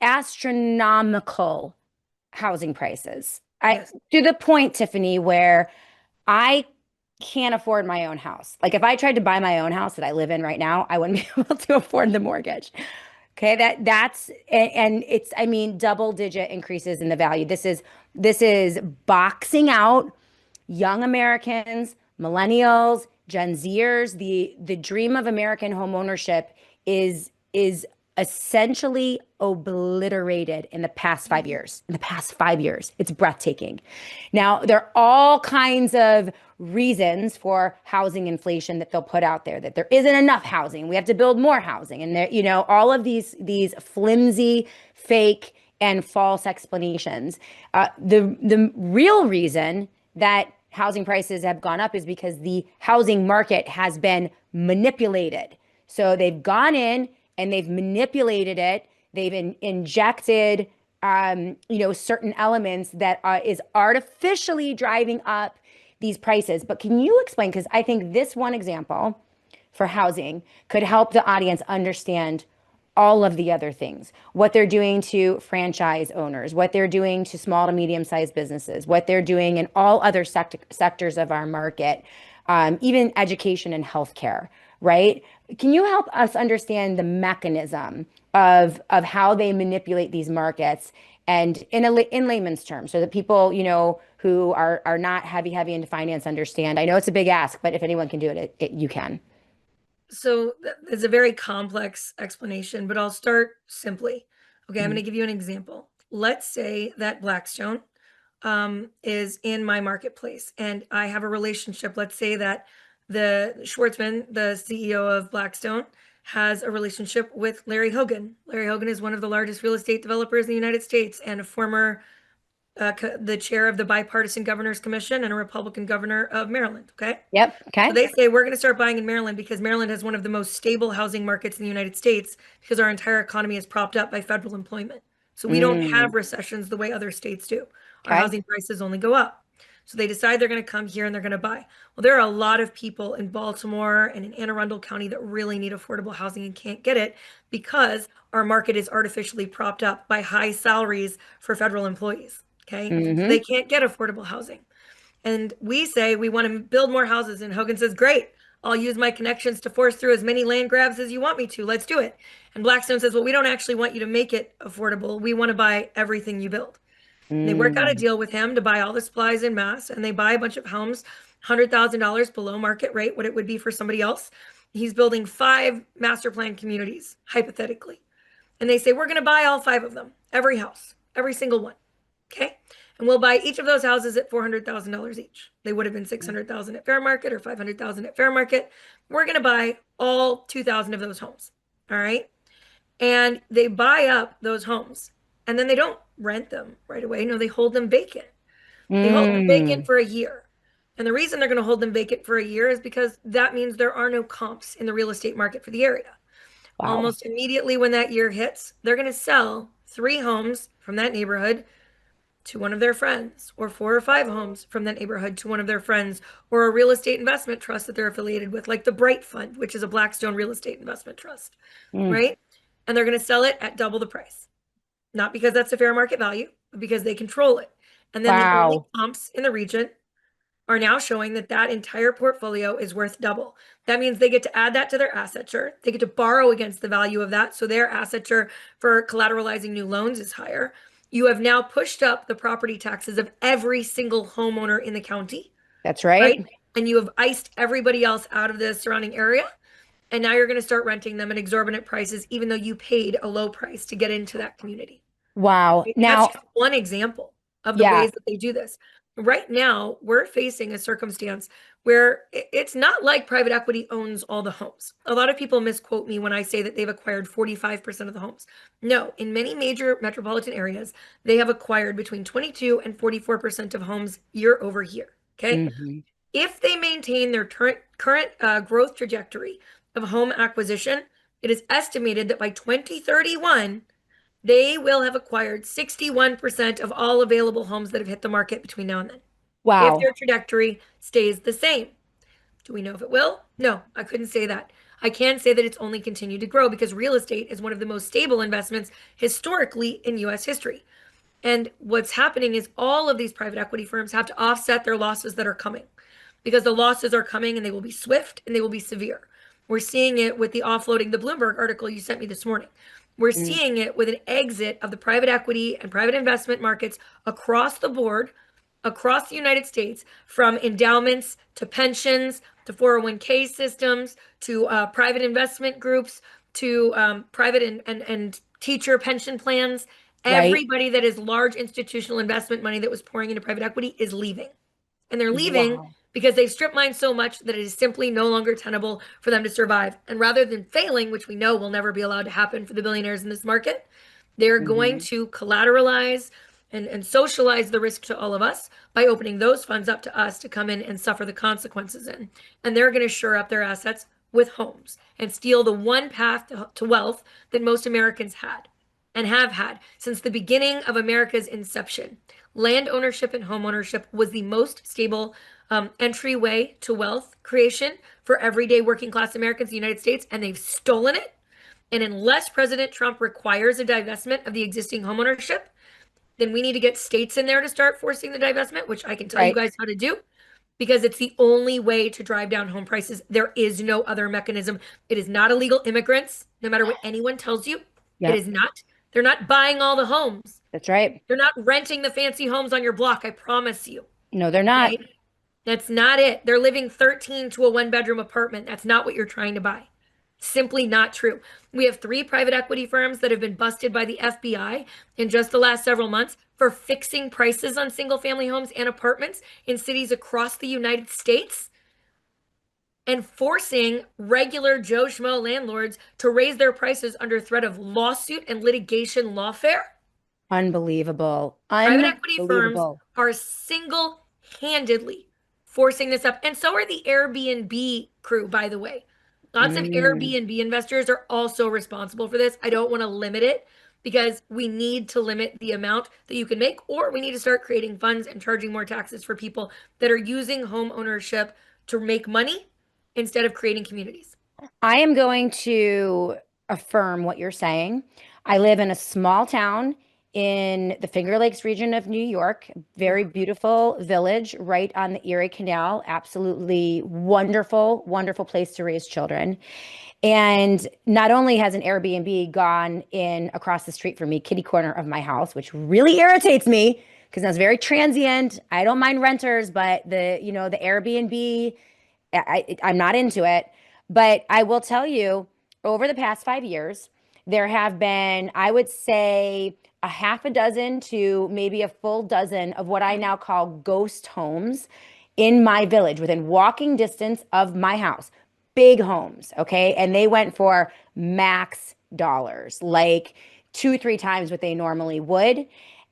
Speaker 1: astronomical housing prices. I
Speaker 2: Yes.
Speaker 1: to the point, Tiffany, where I can't afford my own house. Like if I tried to buy my own house that I live in right now, I wouldn't be able to afford the mortgage. Okay, that's and it's I mean double digit increases in the value. This is boxing out young Americans, millennials, Gen Zers. The dream of American homeownership is essentially obliterated in the past 5 years. In the past 5 years, it's breathtaking. Now, there are all kinds of reasons for housing inflation that they'll put out there, that there isn't enough housing. We have to build more housing. And there, all of these flimsy, fake, and false explanations. The real reason that housing prices have gone up is because the housing market has been manipulated. So they've gone in and they've manipulated it. They've injected, certain elements that is artificially driving up these prices. But can you explain? Because I think this one example for housing could help the audience understand all of the other things, what they're doing to franchise owners, what they're doing to small to medium sized businesses, what they're doing in all other sectors of our market, even education and healthcare, right? Can you help us understand the mechanism of how they manipulate these markets and in layman's terms, so that people, who are not heavy into finance understand? I know it's a big ask, but if anyone can do it, you can.
Speaker 2: So it's a very complex explanation, but I'll start simply. Okay, I'm going
Speaker 1: Mhm.
Speaker 2: to give you an example. Let's say that Blackstone is in my marketplace and I have a relationship. Let's say that the Schwartzman, the CEO of Blackstone, has a relationship with Larry Hogan. Larry Hogan is one of the largest real estate developers in the United States and a former the chair of the Bipartisan Governors Commission and a Republican governor of Maryland. Okay.
Speaker 1: Yep.
Speaker 2: So
Speaker 1: Okay.
Speaker 2: they say we're going to start buying in Maryland because Maryland has one of the most stable housing markets in the United States because our entire economy is propped up by federal employment. So we don't
Speaker 1: Mm,
Speaker 2: have recessions the way other states do. Our
Speaker 1: okay.
Speaker 2: housing prices only go up. So they decide they're going to come here and they're going to buy. Well, there are a lot of people in Baltimore and in Anne Arundel County that really need affordable housing and can't get it because our market is artificially propped up by high salaries for federal employees. Okay. So they
Speaker 1: Mm-hmm.
Speaker 2: can't get affordable housing. And we say we want to build more houses. And Hogan says, great, I'll use my connections to force through as many land grabs as you want me to. Let's do it. And Blackstone says, well, we don't actually want you to make it affordable. We want to buy everything you build. And they work out a
Speaker 1: Mm.
Speaker 2: deal with him to buy all the supplies in mass, and they buy a bunch of homes, $100,000 below market rate, what it would be for somebody else. He's building 5 master plan communities, hypothetically. And they say, we're going to buy all 5 of them, every house, every single one. Okay. And we'll buy each of those houses at $400,000 each. They would have been 600,000 at fair market or 500,000 at fair market. We're going to buy all 2,000 of those homes. All right. And they buy up those homes and then they don't rent them right away. No, they hold them vacant. They hold them vacant
Speaker 1: Mm.
Speaker 2: for a year. And the reason they're going to hold them vacant for a year is because that means there are no comps in the real estate market for the area.
Speaker 1: Wow.
Speaker 2: Almost immediately when that year hits, they're going to sell 3 homes from that neighborhood to one of their friends, or 4 or 5 homes from that neighborhood to one of their friends, or a real estate investment trust that they're affiliated with, like the Bright Fund, which is a Blackstone real estate investment trust,
Speaker 1: Mm.
Speaker 2: right? And they're going to sell it at double the price. Not because that's a fair market value, but because they control it. And then the only
Speaker 1: Wow.
Speaker 2: comps in the region are now showing that that entire portfolio is worth double. That means they get to add that to their asseture. They get to borrow against the value of that. So their asseture for collateralizing new loans is higher. You have now pushed up the property taxes of every single homeowner in the county,
Speaker 1: That's
Speaker 2: right?
Speaker 1: right.
Speaker 2: And you have iced everybody else out of the surrounding area. And now you're going to start renting them at exorbitant prices, even though you paid a low price to get into that community.
Speaker 1: Wow.
Speaker 2: And that's
Speaker 1: Now,
Speaker 2: just one example of the
Speaker 1: yeah,
Speaker 2: ways that they do this. Right now, we're facing a circumstance where it's not like private equity owns all the homes. A lot of people misquote me when I say that they've acquired 45% of the homes. No, in many major metropolitan areas, they have acquired between 22 and 44% of homes year over year. Okay.
Speaker 1: hmm,
Speaker 2: If they maintain their current growth trajectory of home acquisition, it is estimated that by 2031, they will have acquired 61% of all available homes that have hit the market between now and then, if
Speaker 1: wow.
Speaker 2: their trajectory stays the same. Do we know if it will? No, I couldn't say that. I can say that it's only continued to grow because real estate is one of the most stable investments historically in US history. And what's happening is all of these private equity firms have to offset their losses that are coming because the losses are coming and they will be swift and they will be severe. We're seeing it with the offloading, the Bloomberg article you sent me this morning. We're
Speaker 1: Mm.
Speaker 2: seeing it with an exit of the private equity and private investment markets across the board, across the United States, from endowments to pensions to 401k systems to private investment groups to private and teacher pension plans.
Speaker 1: Right.
Speaker 2: Everybody that is large institutional investment money that was pouring into private equity is leaving. And they're leaving
Speaker 1: Wow.
Speaker 2: because they've strip mined so much that it is simply no longer tenable for them to survive. And rather than failing, which we know will never be allowed to happen for the billionaires in this market, they're going
Speaker 1: Hmm.
Speaker 2: to collateralize and socialize the risk to all of us by opening those funds up to us to come in and suffer the consequences in. And they're going to shore up their assets with homes and steal the one path to wealth that most Americans had and have had since the beginning of America's inception. Land ownership and home ownership was the most stable entryway to wealth creation for everyday working class Americans in the United States, and they've stolen it. And unless President Trump requires a divestment of the existing homeownership, then we need to get states in there to start forcing the divestment, which I can tell you
Speaker 1: Right.
Speaker 2: guys how to do because it's the only way to drive down home prices. There is no other mechanism. It is not illegal immigrants, no matter what anyone tells you. It
Speaker 1: Yep.
Speaker 2: is not. They're not buying all the homes.
Speaker 1: That's right.
Speaker 2: They're not renting the fancy homes on your block, I promise you.
Speaker 1: No, they're not.
Speaker 2: Okay? That's not it. They're living 13 to a 1 bedroom apartment. That's not what you're trying to buy. Simply not true. We have 3 private equity firms that have been busted by the FBI in just the last several months for fixing prices on single family homes and apartments in cities across the United States and forcing regular Joe Schmo landlords to raise their prices under threat of lawsuit and litigation lawfare.
Speaker 1: Unbelievable.
Speaker 2: Private equity firms
Speaker 1: Unbelievable.
Speaker 2: are single-handedly forcing this up. And so are the Airbnb crew, by the way. Lots of
Speaker 1: Mm.
Speaker 2: Airbnb investors are also responsible for this. I don't want to limit it because we need to limit the amount that you can make, or we need to start creating funds and charging more taxes for people that are using home ownership to make money instead of creating communities.
Speaker 1: I am going to affirm what you're saying. I live in a small town in the Finger Lakes region of New York, very beautiful village right on the Erie Canal. Absolutely wonderful, wonderful place to raise children. And not only has an Airbnb gone in across the street from me, kitty corner of my house, which really irritates me because that's very transient. I don't mind renters, but the Airbnb, I'm not into it. But I will tell you, over the past 5 years, there have been, I would say, a half a dozen to maybe a full dozen of what I now call ghost homes in my village within walking distance of my house. Big homes, okay? And they went for max dollars, like two, three times what they normally would.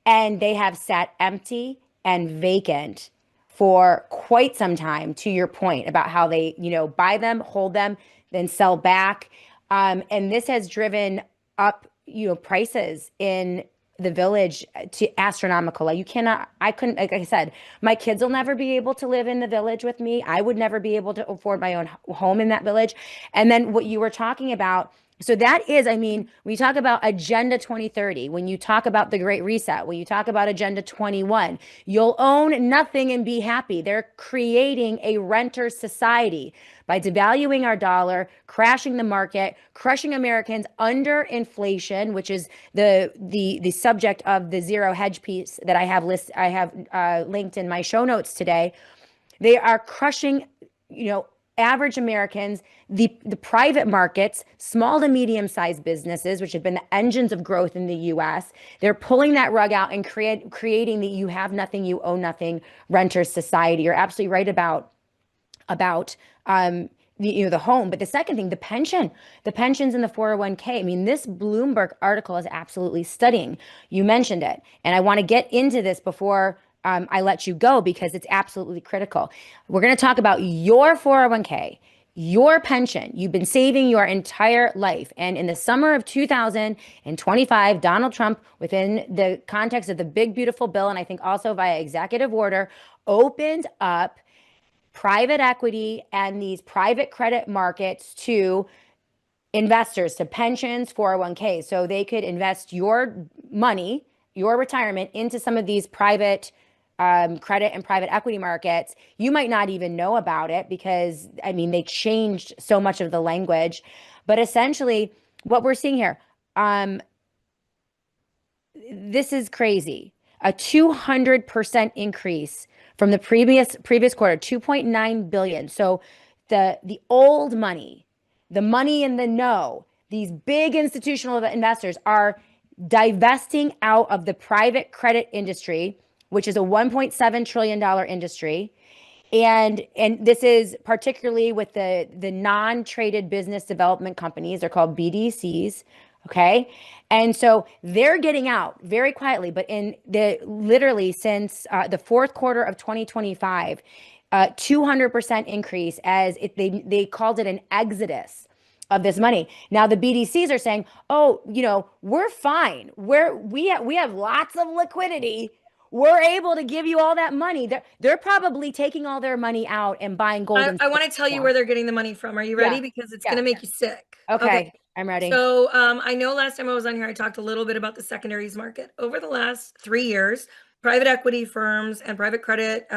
Speaker 1: And they have sat empty and vacant for quite some time, to your point about how they, buy them, hold them, then sell back. And this has driven up, prices in the village to astronomical. Like I couldn't, like I said, my kids will never be able to live in the village with me. I would never be able to afford my own home in that village. And then what you were talking about, so that is, I mean, when you talk about Agenda 2030, when you talk about the Great Reset, when you talk about Agenda 21, you'll own nothing and be happy. They're creating a renter society by devaluing our dollar, crashing the market, crushing Americans under inflation, which is the subject of the zero hedge piece that I have linked in my show notes today. They are crushing, average Americans, the private markets, small to medium sized businesses, which have been the engines of growth in the US. They're pulling that rug out and creating the you have nothing, you own nothing renter society. You're absolutely right about the home. But the second thing, the pensions in the 401k. I mean, this Bloomberg article is absolutely stunning. You mentioned it, and I want to get into this before I let you go because it's absolutely critical. We're going to talk about your 401k, your pension. You've been saving your entire life. And in the summer of 2025, Donald Trump, within the context of the big, beautiful bill, and I think also via executive order, opened up private equity and these private credit markets to investors, to pensions, 401k. So they could invest your money, your retirement into some of these private credit and private equity markets. You might not even know about it because, I mean, they changed so much of the language. But essentially, what we're seeing here, this is crazy. A 200% increase from the previous quarter, 2.9 billion. So the old money, the money in the know, these big institutional investors are divesting out of the private credit industry, which is a $1.7 trillion industry. And this is particularly with the non-traded business development companies. They're called BDCs. Okay. And so they're getting out very quietly, but in the literally since the fourth quarter of 2025, 200% increase they called it an exodus of this money. Now the BDCs are saying, "Oh, we're fine. We have lots of liquidity. We're able to give you all that money." They're probably taking all their money out and buying gold and
Speaker 2: I
Speaker 1: silver
Speaker 2: want to tell you
Speaker 1: now.
Speaker 2: where they're getting the money from. Are you
Speaker 1: Yeah.
Speaker 2: ready? Because it's going
Speaker 1: Yeah.
Speaker 2: to make you sick. Okay.
Speaker 1: Okay. I'm ready.
Speaker 2: So I know last time I was on here, I talked a little bit about the secondaries market. Over the last 3 years, private equity firms and private credit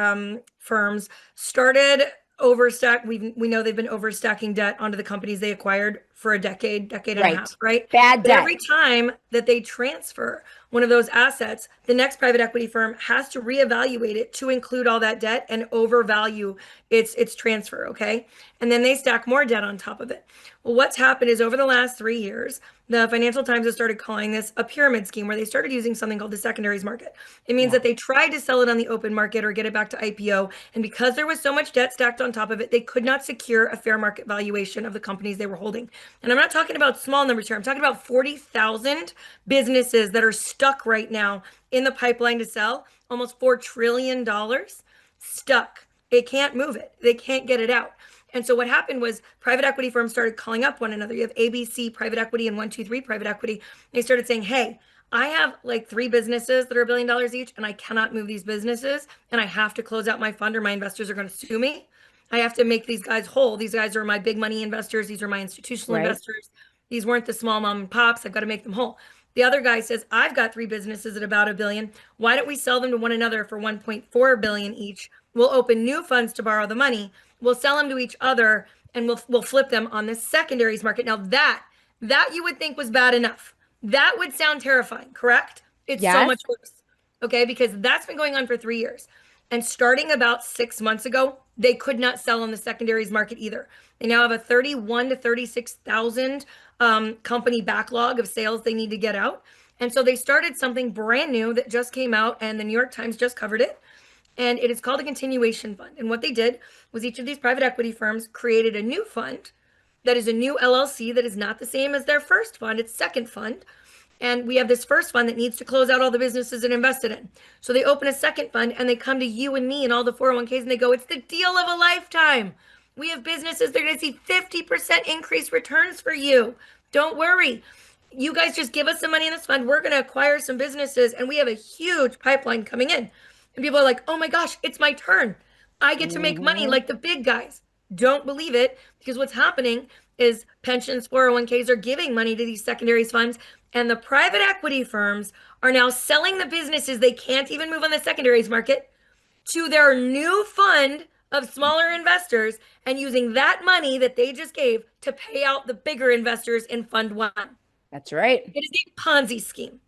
Speaker 2: firms started overstack. We know they've been overstacking debt onto the companies they acquired for a decade and a
Speaker 1: Right.
Speaker 2: half, right?
Speaker 1: Bad
Speaker 2: But
Speaker 1: debt.
Speaker 2: every time that they transfer one of those assets, the next private equity firm has to reevaluate it to include all that debt and overvalue its transfer, okay? And then they stack more debt on top of it. Well, what's happened is over the last 3 years, the Financial Times has started calling this a pyramid scheme where they started using something called the secondaries market. It means
Speaker 1: Yeah.
Speaker 2: that they tried to sell it on the open market or get it back to IPO. And because there was so much debt stacked on top of it, they could not secure a fair market valuation of the companies they were holding. And I'm not talking about small numbers here. I'm talking about 40,000 businesses that are stuck right now in the pipeline to sell, almost $4 trillion stuck They can't move it. They can't get it out. And so what happened was private equity firms started calling up one another. You have ABC private equity and 123 private equity. They started saying, hey, I have like three businesses that are $1 billion each, and I cannot move these businesses, and I have to close out my fund or my investors are going to sue me. I have to make these guys whole. These guys are my big money investors. These are my institutional
Speaker 1: Right.
Speaker 2: investors. These weren't the small mom and pops. I've got to make them whole. The other guy says, I've got three businesses at about $1 billion. Why don't we sell them to one another for 1.4 billion each? We'll open new funds to borrow the money. We'll sell them to each other, and we'll flip them on the secondaries market. Now that you would think was bad enough. That would sound terrifying, correct? It's so
Speaker 1: Yes.
Speaker 2: much worse. Okay, because that's been going on for 3 years. And starting about 6 months ago, they could not sell on the secondaries market either. They now have a 31 to 36,000 company backlog of sales they need to get out. And so they started something brand new that just came out, and the New York Times just covered it. And it is called a continuation fund. And what they did was each of these private equity firms created a new fund that is a new LLC that is not the same as their first fund, it's second fund. And we have this first fund that needs to close out all the businesses it invested in. So they open a second fund and they come to you and me and all the 401ks and they go, it's the deal of a lifetime. We have businesses, they're going to see 50% increase returns for you. Don't worry. You guys just give us some money in this fund. We're going to acquire some businesses and we have a huge pipeline coming in. And people are like, oh my gosh, it's my turn. I get to make money
Speaker 1: Mhm.
Speaker 2: like the big guys. Don't believe it, because what's happening is pensions, 401ks are giving money to these secondaries funds, and the private equity firms are now selling the businesses they can't even move on the secondaries market to their new fund of smaller investors and using that money that they just gave to pay out the bigger investors in fund one.
Speaker 1: That's right.
Speaker 2: It is a Ponzi scheme.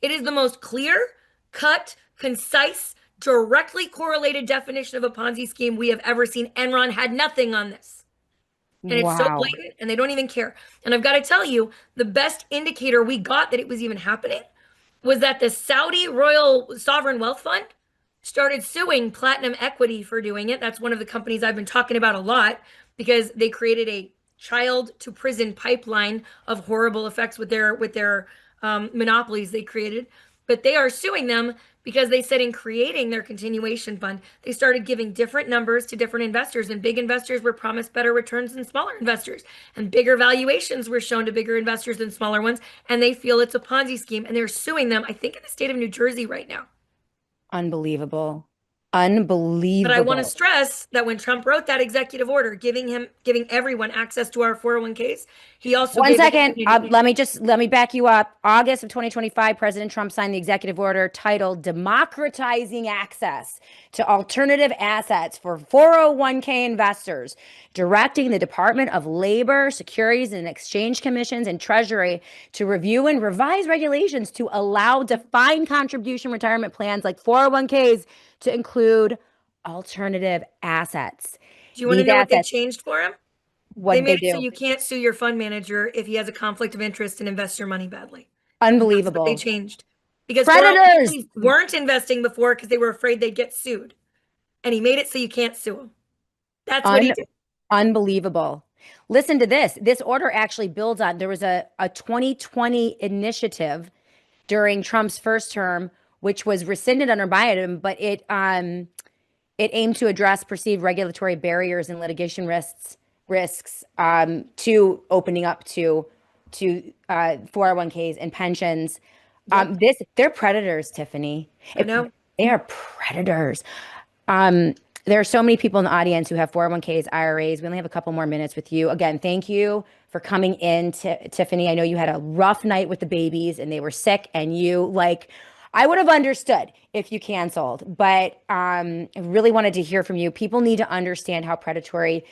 Speaker 2: It is the most clear, cut, concise, directly correlated definition of a Ponzi scheme we have ever seen. Enron had nothing on this. And it's so
Speaker 1: Wow.
Speaker 2: blatant, and they don't even care. And I've got to tell you, the best indicator we got that it was even happening was that the Saudi Royal Sovereign Wealth Fund started suing Platinum Equity for doing it. That's one of the companies I've been talking about a lot because they created a child to prison pipeline of horrible effects with their monopolies they created. But they are suing them because they said in creating their continuation fund, they started giving different numbers to different investors, and big investors were promised better returns than smaller investors, and bigger valuations were shown to bigger investors than smaller ones. And they feel it's a Ponzi scheme, and they're suing them, I think, in the state of New Jersey right now.
Speaker 1: Unbelievable.
Speaker 2: But I want to
Speaker 1: Unbelievable.
Speaker 2: stress that when Trump wrote that executive order, giving everyone access to our 401ks, he also
Speaker 1: One
Speaker 2: gave the
Speaker 1: second.
Speaker 2: opportunity.
Speaker 1: Let me back you up. August of 2025, President Trump signed the executive order titled Democratizing Access to Alternative Assets for 401k Investors, directing the Department of Labor, Securities and Exchange Commissions, and Treasury to review and revise regulations to allow defined contribution retirement plans like 401ks to include alternative assets.
Speaker 2: Do you want to
Speaker 1: These
Speaker 2: know what they
Speaker 1: assets,
Speaker 2: changed for him?
Speaker 1: what
Speaker 2: They
Speaker 1: did they
Speaker 2: made it so
Speaker 1: do?
Speaker 2: you can't sue your fund manager if he has a conflict of interest and invests your money badly. That's what they
Speaker 1: Unbelievable.
Speaker 2: changed. Because
Speaker 1: Predators.
Speaker 2: 401ks weren't investing before because they were afraid they'd get sued. And he made it so you can't sue them. That's what he
Speaker 1: Un
Speaker 2: did.
Speaker 1: Unbelievable. Listen to this. This order actually builds on there was a 2020 initiative during Trump's first term, which was rescinded under Biden, but it aimed to address perceived regulatory barriers and litigation risks to opening up to 401ks and pensions.
Speaker 2: Yep.
Speaker 1: They're predators, Tiffany.
Speaker 2: I know.
Speaker 1: They are predators. Um, there are so many people in the audience who have 401ks, IRAs. We only have a couple more minutes with you. Again, thank you for coming in, Tiffany. I know you had a rough night with the babies and they were sick, and I would have understood if you canceled, but I really wanted to hear from you. People need to understand how predatory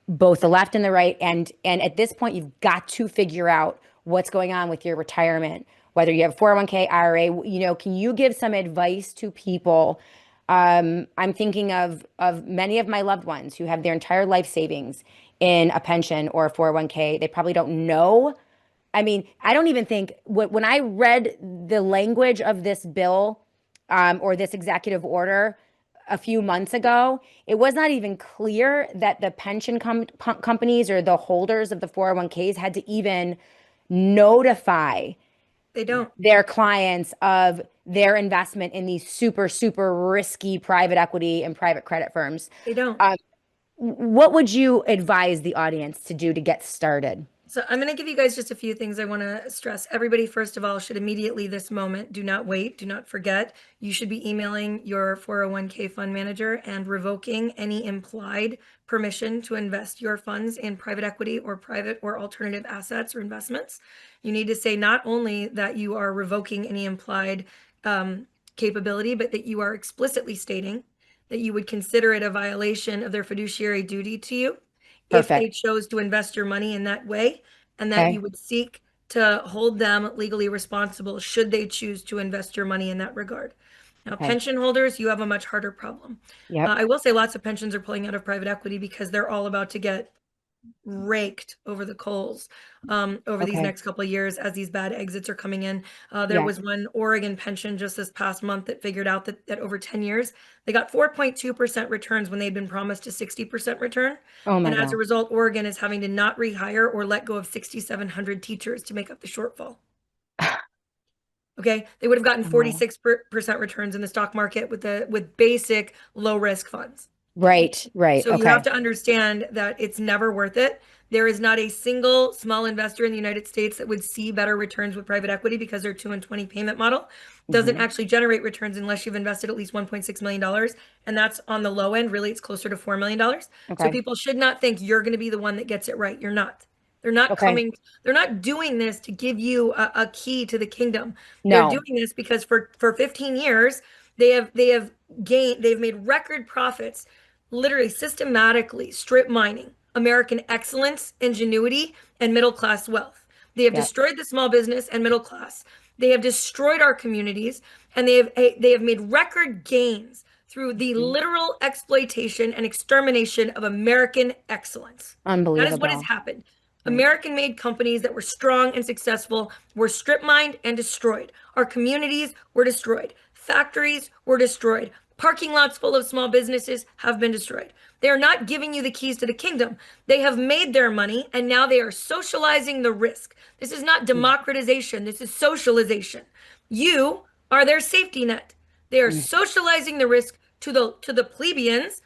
Speaker 1: both the left and the right, and at this point, you've got to figure out what's going on with your retirement, whether you have 401k, IRA. Can you give some advice to people? I'm thinking of many of my loved ones who have their entire life savings in a pension or a 401k. They probably don't know. I mean, I don't even think when I read the language of this bill or this executive order a few months ago, it was not even clear that the pension companies or the holders of the 401ks had to even notify
Speaker 2: They don't.
Speaker 1: their clients of their investment in these super, super risky private equity and private credit firms.
Speaker 2: They don't.
Speaker 1: Um, what would you advise the audience to do to get started?
Speaker 2: So I'm going to give you guys just a few things I want to stress. Everybody, first of all, should immediately this moment, do not wait, do not forget. You should be emailing your 401k fund manager and revoking any implied permission to invest your funds in private equity or private or alternative assets or investments. You need to say not only that you are revoking any implied capability, but that you are explicitly stating that you would consider it a violation of their fiduciary duty to you if they
Speaker 1: Perfect.
Speaker 2: chose to invest your money in that way, and that you
Speaker 1: Okay.
Speaker 2: would seek to hold them legally responsible should they choose to invest your money in that regard. Now,
Speaker 1: Okay.
Speaker 2: pension holders, you have a much harder problem.
Speaker 1: Yep.
Speaker 2: I will say lots of pensions are pulling out of private equity because they're all about to get raked over the coals over these
Speaker 1: Okay.
Speaker 2: next couple of years as these bad exits are coming in. There
Speaker 1: Yeah.
Speaker 2: was one Oregon pension just this past month that figured out that over 10 years, they got 4.2% returns when they'd been promised a 60% return.
Speaker 1: Oh
Speaker 2: And
Speaker 1: my
Speaker 2: as a
Speaker 1: God.
Speaker 2: result, Oregon is having to not rehire or let go of 6,700 teachers to make up the shortfall. Okay, they would have gotten
Speaker 1: Wow.
Speaker 2: 46% returns in the stock market with basic low risk funds.
Speaker 1: Right. Right.
Speaker 2: So you have
Speaker 1: Okay.
Speaker 2: to understand that it's never worth it. There is not a single small investor in the United States that would see better returns with private equity because their 2 and 20 payment model doesn't
Speaker 1: Hmm.
Speaker 2: actually generate returns unless you've invested at least $1.6 million. And that's on the low end. Really, it's closer to $4 million. So
Speaker 1: Okay.
Speaker 2: people should not think you're going to be the one that gets it right. You're not. They're not
Speaker 1: Okay.
Speaker 2: coming, they're not doing this to give you a key to the kingdom. They're
Speaker 1: No,
Speaker 2: doing this because for 15 years, they've made record profits literally systematically strip mining American excellence, ingenuity, and middle class wealth. They have
Speaker 1: yeah,
Speaker 2: destroyed the small business and middle class. They have destroyed our communities, and they have made record gains through the
Speaker 1: mhm.
Speaker 2: literal exploitation and extermination of American excellence. That is what has
Speaker 1: Unbelievable.
Speaker 2: happened.
Speaker 1: Right.
Speaker 2: American made companies that were strong and successful were strip mined and destroyed. Our communities were destroyed. Factories were destroyed. Parking lots full of small businesses have been destroyed. They are not giving you the keys to the kingdom. They have made their money and now they are socializing the risk. This is not democratization, this is socialization. You are their safety net. They are
Speaker 1: Mm.
Speaker 2: socializing the risk to the plebeians,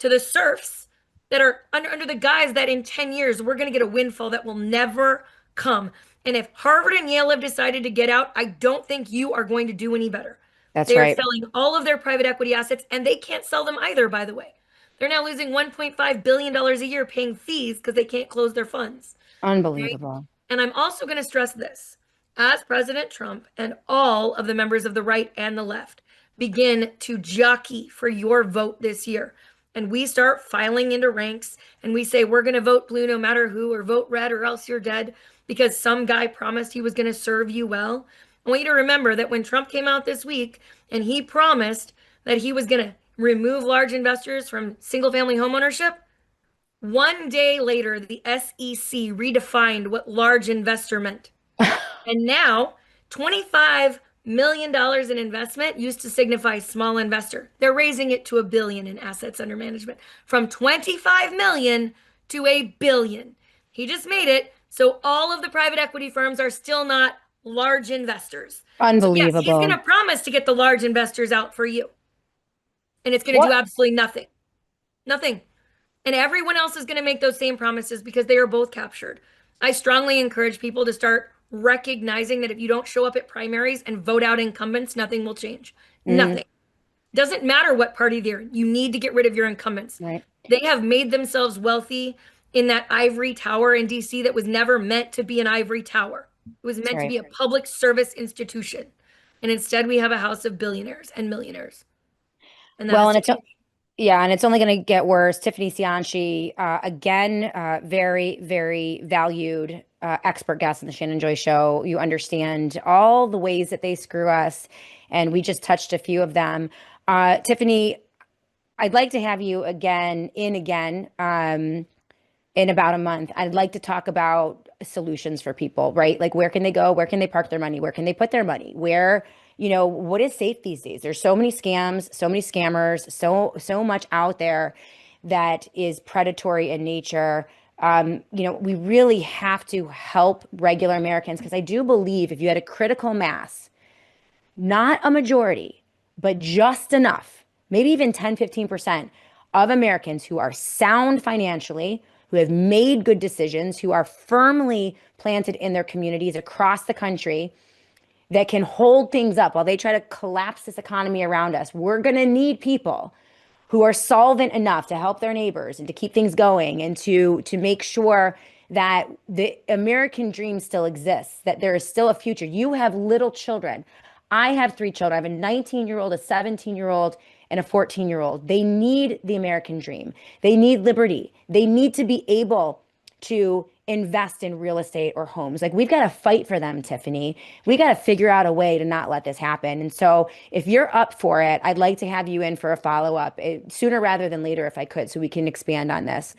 Speaker 2: to the serfs that are under the guise that in 10 years we're going to get a windfall that will never come. And if Harvard and Yale have decided to get out, I don't think you are going to do any better.
Speaker 1: That's
Speaker 2: They are
Speaker 1: right.
Speaker 2: selling all of their private equity assets, and they can't sell them either, by the way. They're now losing $1.5 billion a year paying fees because they can't close their funds. Right?
Speaker 1: Unbelievable.
Speaker 2: And I'm also going to stress this. As President Trump and all of the members of the right and the left begin to jockey for your vote this year, and we start filing into ranks and we say we're going to vote blue no matter who, or vote red or else you're dead because some guy promised he was going to serve you well. I want you to remember that when Trump came out this week and he promised that he was going to remove large investors from single family homeownership, one day later, the SEC redefined what large investor meant. And now, $25 million in investment used to signify small investor. They're raising it to a billion in assets under management, from 25 million to a billion. He just made it so all of the private equity firms are still not large investors. So, yes, he's going to
Speaker 1: Unbelievable.
Speaker 2: promise to get the large investors out for you, and it's going to do
Speaker 1: What?
Speaker 2: absolutely nothing. Nothing. And everyone else is going to make those same promises because they are both captured. I strongly encourage people to start recognizing that if you don't show up at primaries and vote out incumbents, nothing will change.
Speaker 1: Mm,
Speaker 2: Nothing. Doesn't matter what party they're in. You need to get rid of your incumbents.
Speaker 1: right.
Speaker 2: They have made themselves wealthy in that ivory tower in DC that was never meant to be an ivory tower. It was
Speaker 1: That's
Speaker 2: meant to
Speaker 1: right.
Speaker 2: be a public service institution. And instead, we have a house of billionaires and millionaires. And that
Speaker 1: Well,
Speaker 2: has
Speaker 1: and
Speaker 2: to
Speaker 1: it's
Speaker 2: change.
Speaker 1: yeah, and it's only going to get worse. Tiffany Cianci, again, very, very valued expert guest on the Shannon Joy Show. You understand all the ways that they screw us, and we just touched a few of them. Tiffany, I'd like to have you again in about a month. I'd like to talk about solutions for people, right? Like where can they go? Where can they park their money? Where can they put their money? Where, what is safe these days? There's so many scams, so many scammers, so much out there that is predatory in nature. We really have to help regular Americans because I do believe if you had a critical mass, not a majority, but just enough, maybe even 10, 15% of Americans who are sound financially, who have made good decisions, who are firmly planted in their communities across the country, that can hold things up while they try to collapse this economy around us. We're going to need people who are solvent enough to help their neighbors and to keep things going and to make sure that the American dream still exists, that there is still a future. You have little children. I have three children. I have a 19-year-old, a 17-year-old, and a 14-year-old. They need the American dream. They need liberty. They need to be able to invest in real estate or homes. Like we've got to fight for them, Tiffany. We got to figure out a way to not let this happen. And so if you're up for it, I'd like to have you in for a follow-up sooner rather than later if I could, so we can expand on this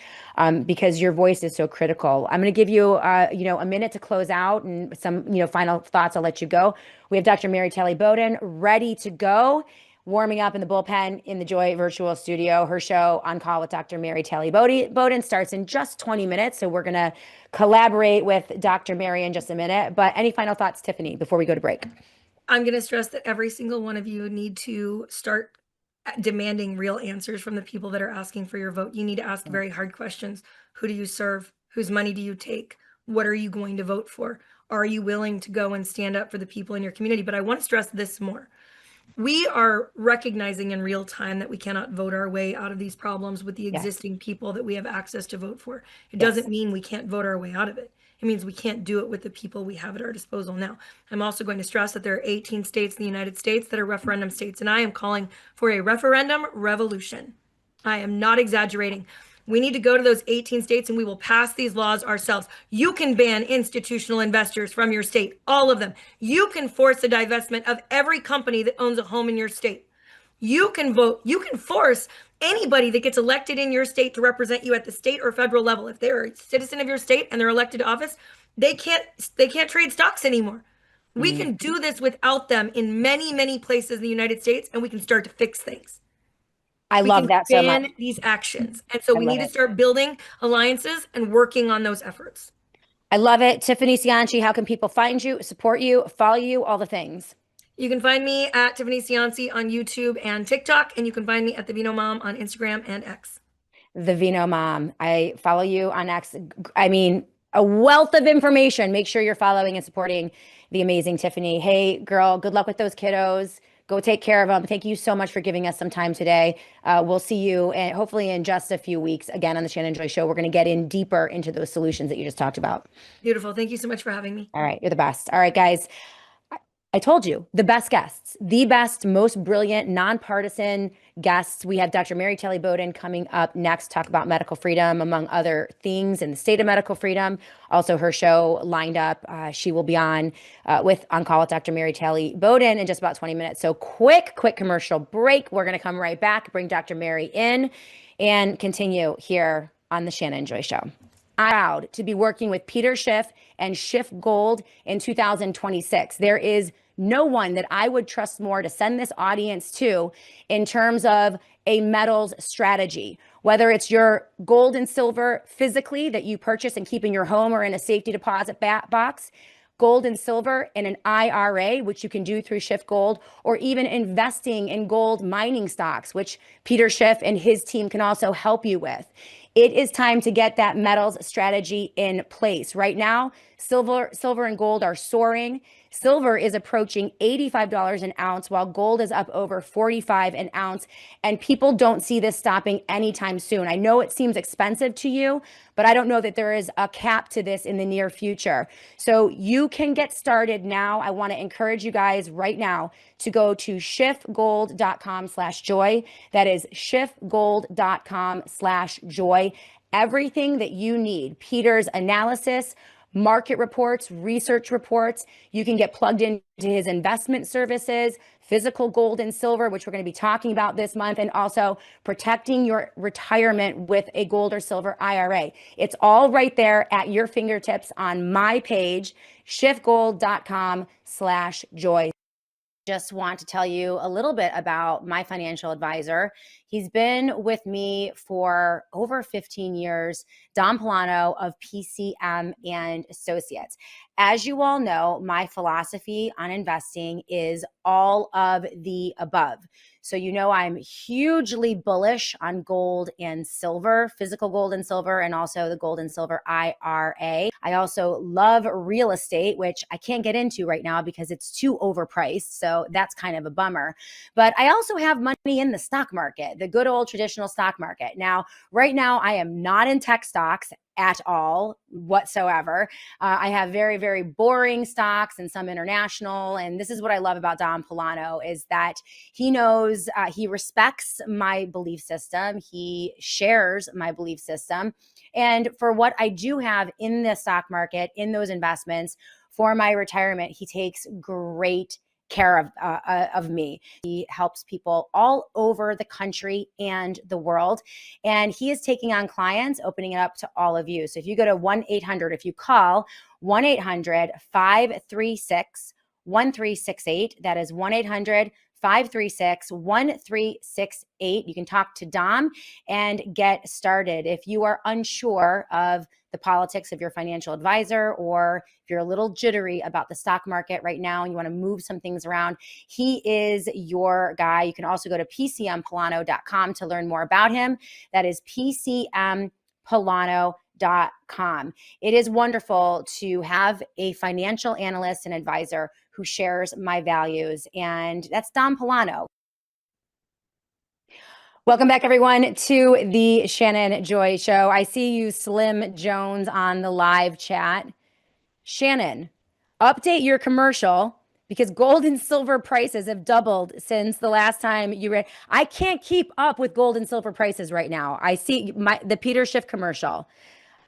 Speaker 1: because your voice is so critical. I'm going to give you, a minute to close out and some, final thoughts. I'll let you go. We have Dr. Mary Telly Bowden ready to go, warming up in the bullpen in the Joy Virtual Studio. Her show On Call with Dr. Mary Telly Bowden starts in just 20 minutes. So we're going to collaborate with Dr. Mary in just a minute. But any final thoughts, Tiffany, before we go to break?
Speaker 2: I'm going to stress that every single one of you need to start demanding real answers from the people that are asking for your vote. You need to ask very hard questions. Who do you serve? Whose money do you take? What are you going to vote for? Are you willing to go and stand up for the people in your community? But I want to stress this more. We are recognizing in real time that we cannot vote our way out of these problems with the existing people that we have access to vote for. It doesn't mean we can't vote our way out of it. It means we can't do it with the people we have at our disposal now. I'm also going to stress that there are 18 states in the United States that are referendum states, and I am calling for a referendum revolution. I am not exaggerating. We need to go to those 18 states and we will pass these laws ourselves. You can ban institutional investors from your state, all of them. You can force the divestment of every company that owns a home in your state. You can vote. You can force anybody that gets elected in your state to represent you at the state or federal level. If they're a citizen of your state and they're elected to office, they can't trade stocks anymore. We can do this without them in many, many places in the United States, and we can start to fix things.
Speaker 1: I
Speaker 2: We
Speaker 1: love
Speaker 2: can
Speaker 1: that so much.
Speaker 2: ban these actions. And so
Speaker 1: I
Speaker 2: we
Speaker 1: love
Speaker 2: need to
Speaker 1: it.
Speaker 2: start building alliances and working on those efforts.
Speaker 1: I love it. Tiffany Cianci, how can people find you, support you, follow you, all the things?
Speaker 2: You can find me at Tiffany Cianci on YouTube and TikTok, and you can find me at The Vino Mom on Instagram and X.
Speaker 1: The Vino Mom. I follow you on X. I mean, a wealth of information. Make sure you're following and supporting the amazing Tiffany. Hey, girl, good luck with those kiddos. Go take care of them. Thank you so much for giving us some time today. We'll see you and hopefully in just a few weeks again on the Shannon Joy Show. We're going to get in deeper into those solutions that you just talked about.
Speaker 2: Beautiful. Thank you so much for having me.
Speaker 1: All right, you're the best. All right, guys. I told you, the best guests, the best, most brilliant, nonpartisan guests. We have Dr. Mary Telly Bowden coming up next, talk about medical freedom, among other things in the state of medical freedom. Also, her show lined up. She will be on Call with Dr. Mary Telly Bowden in just about 20 minutes. So quick commercial break. We're going to come right back, bring Dr. Mary in, and continue here on the Shannon Joy Show. I'm proud to be working with Peter Schiff and Schiff Gold in 2026. There is no one that I would trust more to send this audience to in terms of a metals strategy, whether it's your gold and silver physically that you purchase and keep in your home or in a safety deposit box, gold and silver in an IRA, which you can do through Schiff Gold, or even investing in gold mining stocks, which Peter Schiff and his team can also help you with. It is time to get that metals strategy in place. Right now, silver and gold are soaring. Silver is approaching $85 an ounce, while gold is up over $45 an ounce. And people don't see this stopping anytime soon. I know it seems expensive to you, but I don't know that there is a cap to this in the near future. So you can get started now. I want to encourage you guys right now to go to schiffgold.com/joy. That is schiffgold.com/joy. Everything that you need, Peter's analysis, market reports, research reports. You can get plugged into his investment services, physical gold and silver, which we're going to be talking about this month, and also protecting your retirement with a gold or silver IRA. It's all right there at your fingertips on my page, schiffgold.com/joy. just want to tell you a little bit about my financial advisor. He's been with me for over 15 years, Don Polano of PCM and Associates. As you all know, my philosophy on investing is all of the above. So, you know, I'm hugely bullish on gold and silver, physical gold and silver, and also the gold and silver IRA. I also love real estate, which I can't get into right now because it's too overpriced. So that's kind of a bummer. But I also have money in the stock market, the good old traditional stock market. Now, right now, I am not in tech stocks at all whatsoever. I have very, very boring stocks and some international. And this is what I love about Don Polano is that he knows, he respects my belief system. He shares my belief system. And for what I do have in the stock market, in those investments for my retirement, he takes great care of me. He helps people all over the country and the world. And he is taking on clients, opening it up to all of you. So if you go to 1-800, if you call 1-800-536-1368, that is 1-800-536-1368. You can talk to Dom and get started. If you are unsure of the politics of your financial advisor, or if you're a little jittery about the stock market right now and you want to move some things around, he is your guy. You can also go to pcmpolano.com to learn more about him. That is pcmpolano.com. It is wonderful to have a financial analyst and advisor who shares my values, and that's Don Polano. Welcome back, everyone, to the Shannon Joy Show. I see you, Slim Jones, on the live chat. Shannon, update your commercial because gold and silver prices have doubled since the last time you read. I can't keep up with gold and silver prices right now. I see the Peter Schiff commercial.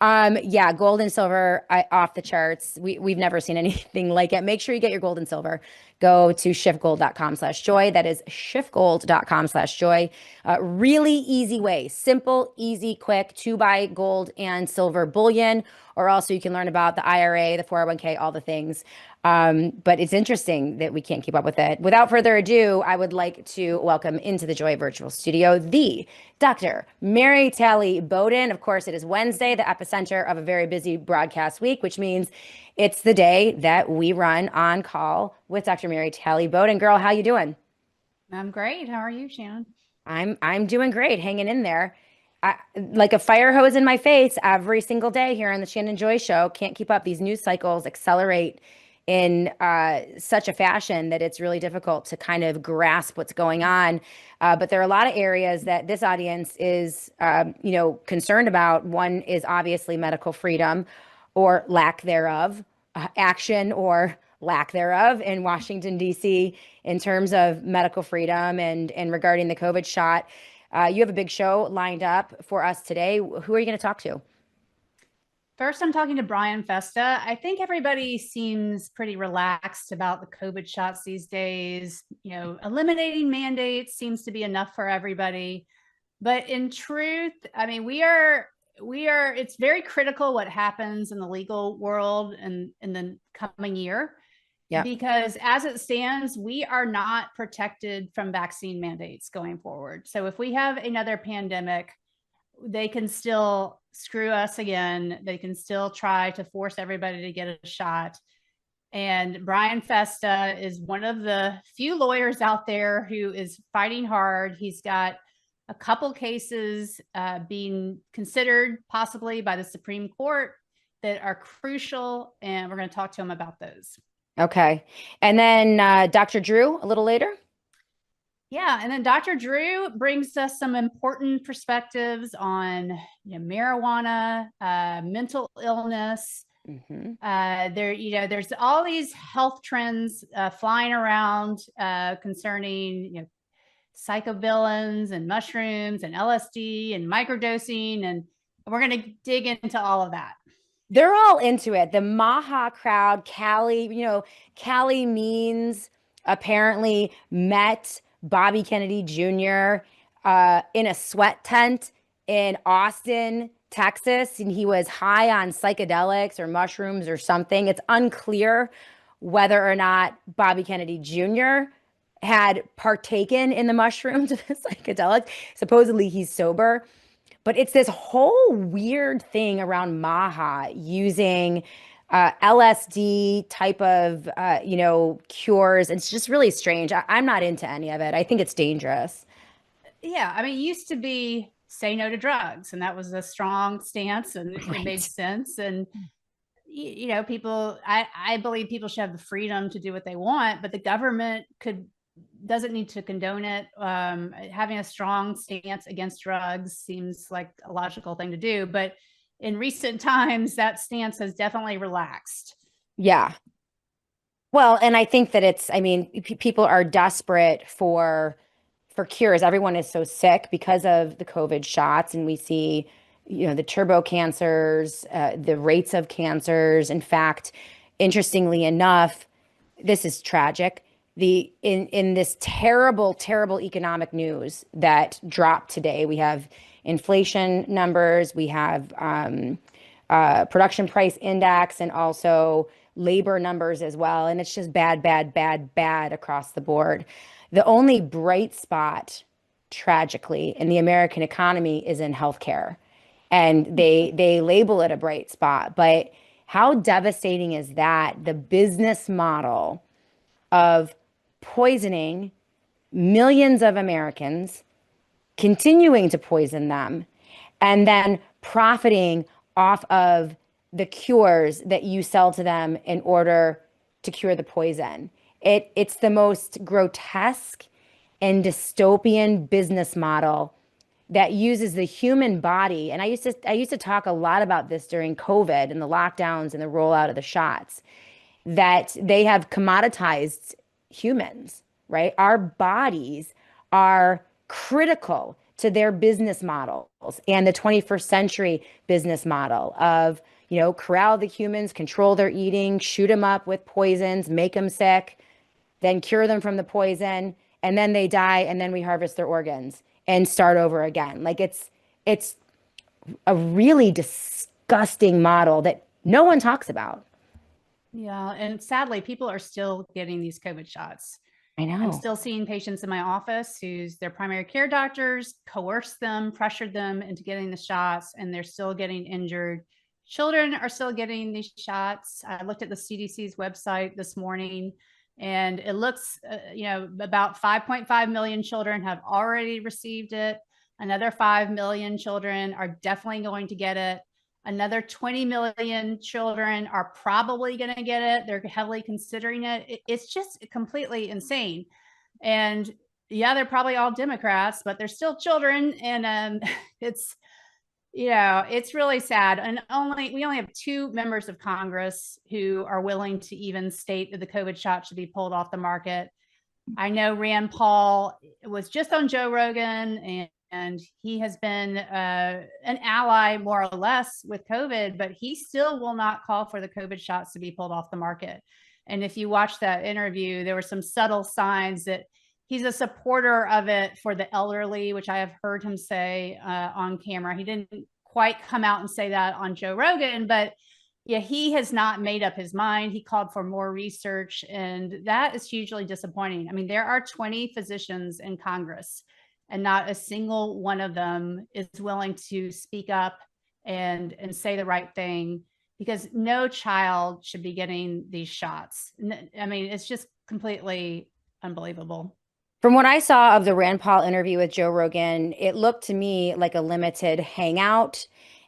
Speaker 1: Yeah, gold and silver off the charts. We've never seen anything like it. Make sure you get your gold and silver. Go to shiftgold.com/joy. That is shiftgold.com/joy. Really easy way, simple, easy, quick to buy gold and silver bullion, or also you can learn about the IRA, the 401k, all the things. But it's interesting that we can't keep up with it. Without further ado, I would like to welcome into the Joy Virtual Studio the Dr. Mary Talley Bowden. Of course, it is Wednesday, the epicenter of a very busy broadcast week, which means it's the day that we run on call with Dr. Mary Talley Bowden. Girl, how you doing?
Speaker 3: I'm great. How are you, Shannon?
Speaker 1: I'm doing great, hanging in there. Like a fire hose in my face every single day here on the Shannon Joy Show. Can't keep up. These news cycles accelerate in such a fashion that it's really difficult to kind of grasp what's going on. But there are a lot of areas that this audience is, concerned about. One is obviously medical freedom or lack thereof, action or lack thereof in Washington, D.C. in terms of medical freedom and regarding the COVID shot. You have a big show lined up for us today. Who are you going to talk to?
Speaker 3: First, I'm talking to Brian Festa. I think everybody seems pretty relaxed about the COVID shots these days. You know, eliminating mandates seems to be enough for everybody. But in truth, I mean, it's very critical what happens in the legal world in the coming year.
Speaker 1: Yeah.
Speaker 3: Because as it stands, we are not protected from vaccine mandates going forward. So if we have another pandemic, they can still screw us again. They can still try to force everybody to get a shot. And Brian Festa is one of the few lawyers out there who is fighting hard. He's got a couple cases being considered possibly by the Supreme Court that are crucial, and we're going to talk to him about those.
Speaker 1: Okay. And then Dr. Drew a little later.
Speaker 3: Yeah, and then Dr. Drew brings us some important perspectives on marijuana, mental illness.
Speaker 1: Mm-hmm.
Speaker 3: There's all these health trends flying around concerning psychovillains and mushrooms and LSD and microdosing, and we're going to dig into all of that.
Speaker 1: They're all into it. The Maha crowd, Cali Means apparently met Bobby Kennedy Jr. In a sweat tent in Austin, Texas, and he was high on psychedelics or mushrooms or something. It's unclear whether or not Bobby Kennedy Jr. had partaken in the mushrooms, the psychedelics. Supposedly he's sober, but it's this whole weird thing around Maha using LSD type of, cures. It's just really strange. I'm not into any of it. I think it's dangerous.
Speaker 3: Yeah, I mean, it used to be say no to drugs, and that was a strong stance, and it made
Speaker 1: Right.
Speaker 3: sense. And people, I believe people should have the freedom to do what they want, but the government doesn't need to condone it. Having a strong stance against drugs seems like a logical thing to do, but in recent times, that stance has definitely relaxed.
Speaker 1: Yeah. Well, and I think that I mean, people are desperate for cures. Everyone is so sick because of the COVID shots, and we see, the turbo cancers, the rates of cancers. In fact, interestingly enough, this is tragic. In this terrible, terrible economic news that dropped today, we have inflation numbers, we have production price index, and also labor numbers as well. And it's just bad, bad, bad, bad across the board. The only bright spot, tragically, in the American economy is in healthcare. And they label it a bright spot. But how devastating is that? The business model of poisoning millions of Americans, continuing to poison them, and then profiting off of the cures that you sell to them in order to cure the poison. It's the most grotesque and dystopian business model that uses the human body. And I used to talk a lot about this during COVID and the lockdowns and the rollout of the shots, that they have commoditized humans, right? Our bodies are critical to their business models and the 21st century business model of, corral the humans, control their eating, shoot them up with poisons, make them sick, then cure them from the poison, and then they die, and then we harvest their organs and start over again. Like it's a really disgusting model that no one talks about.
Speaker 3: Yeah, and sadly, people are still getting these COVID shots.
Speaker 1: I
Speaker 3: I'm
Speaker 1: know.
Speaker 3: still seeing patients in my office whose their primary care doctors coerced them, pressured them into getting the shots, and they're still getting injured. Children are still getting these shots. I looked at the CDC's website this morning, and it looks, about 5.5 million children have already received it. Another 5 million children are definitely going to get it. Another 20 million children are probably going to get it. They're heavily considering it. It's just completely insane. And yeah, they're probably all Democrats, but they're still children. And it's, it's really sad. And we only have 2 members of Congress who are willing to even state that the COVID shot should be pulled off the market. I know Rand Paul was just on Joe Rogan, and he has been an ally more or less with COVID, but he still will not call for the COVID shots to be pulled off the market. And if you watch that interview, there were some subtle signs that he's a supporter of it for the elderly, which I have heard him say on camera. He didn't quite come out and say that on Joe Rogan, but yeah, he has not made up his mind. He called for more research, and that is hugely disappointing. I mean, there are 20 physicians in Congress, and not a single one of them is willing to speak up and say the right thing, because no child should be getting these shots. I mean, it's just completely unbelievable.
Speaker 1: From what I saw of the Rand Paul interview with Joe Rogan, it looked to me like a limited hangout.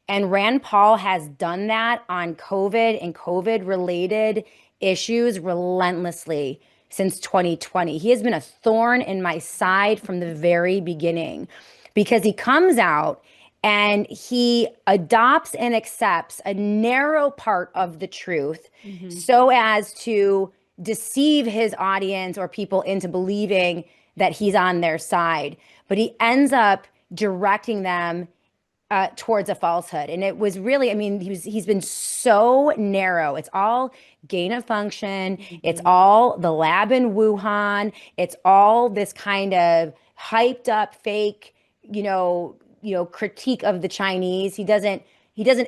Speaker 1: And Rand Paul has done that on COVID and COVID related issues relentlessly since 2020. He has been a thorn in my side from the very beginning, because he comes out and he adopts and accepts a narrow part of the truth so as to deceive his audience or people into believing that he's on their side. But he ends up directing them towards a falsehood. And it was really, I mean, he's been so narrow. It's all gain of function. It's all the lab in Wuhan. It's all this kind of hyped up fake, critique of the Chinese. He doesn't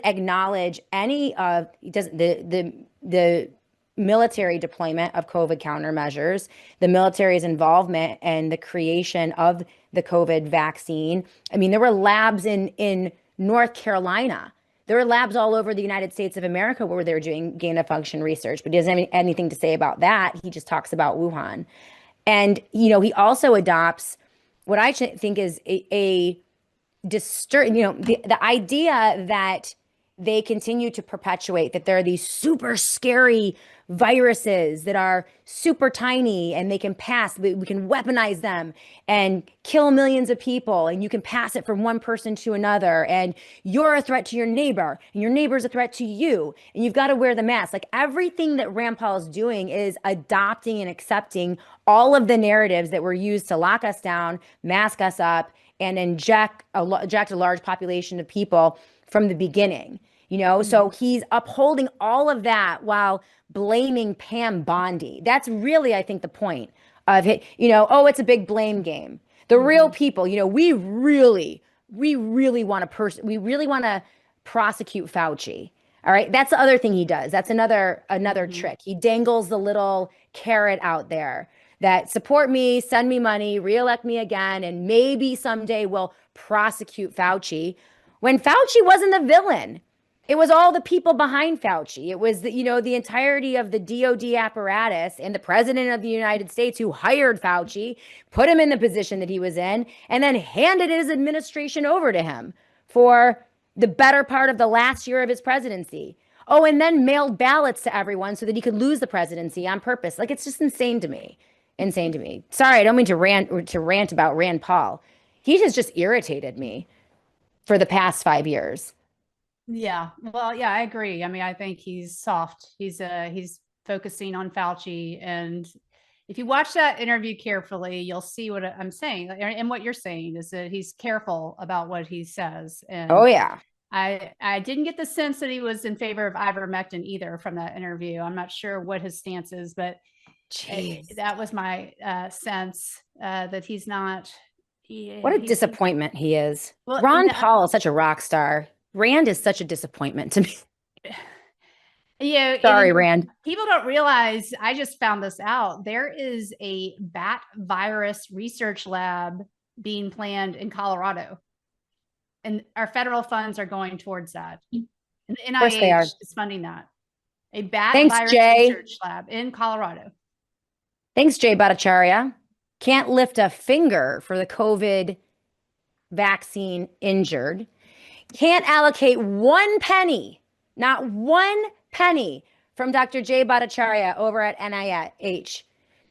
Speaker 1: acknowledge any of, he doesn't, the military deployment of COVID countermeasures, the military's involvement and the creation of the COVID vaccine. I mean, there were labs in North Carolina. There are labs all over the United States of America where they're doing gain of function research, but he doesn't have anything to say about that. He just talks about Wuhan. And, he also adopts what I think is a disturb, the idea that they continue to perpetuate that there are these super scary viruses that are super tiny and they can pass, we can weaponize them and kill millions of people, and you can pass it from one person to another, and you're a threat to your neighbor and your neighbor's a threat to you, and you've got to wear the mask. Like, everything that Rand Paul is doing is adopting and accepting all of the narratives that were used to lock us down, mask us up, and inject a large population of people from the beginning. So he's upholding all of that while blaming Pam Bondi. That's really, I think, the point of it. Oh, it's a big blame game. The real people, we really want to prosecute Fauci. All right. That's the other thing he does. That's another trick. He dangles the little carrot out there that support me, send me money, reelect me again, and maybe someday we'll prosecute Fauci, when Fauci wasn't the villain. It was all the people behind Fauci. It was the entirety of the DOD apparatus and the president of the United States who hired Fauci, put him in the position that he was in, and then handed his administration over to him for the better part of the last year of his presidency. Oh, and then mailed ballots to everyone so that he could lose the presidency on purpose. Like, it's just insane to me. Insane to me. Sorry, I don't mean to rant about Rand Paul. He has just irritated me for the past 5 years.
Speaker 3: Yeah. Well, yeah, I agree. I mean, I think he's soft. He's focusing on Fauci. And if you watch that interview carefully, you'll see what I'm saying. And what you're saying is that he's careful about what he says. And
Speaker 1: oh, yeah.
Speaker 3: I didn't get the sense that he was in favor of ivermectin either from that interview. I'm not sure what his stance is, but that was my sense, that he's not.
Speaker 1: What a disappointment he is. Well, Ron Paul is such a rock star. Rand is such a disappointment to me. Sorry, Rand.
Speaker 3: People don't realize, I just found this out. There is a bat virus research lab being planned in Colorado, and our federal funds are going towards that. And the NIH is funding that. A bat virus research lab in Colorado.
Speaker 1: Thanks, Jay Bhattacharya. Can't lift a finger for the COVID vaccine injured. Can't allocate one penny, not one penny, from Dr. Jay Bhattacharya over at NIH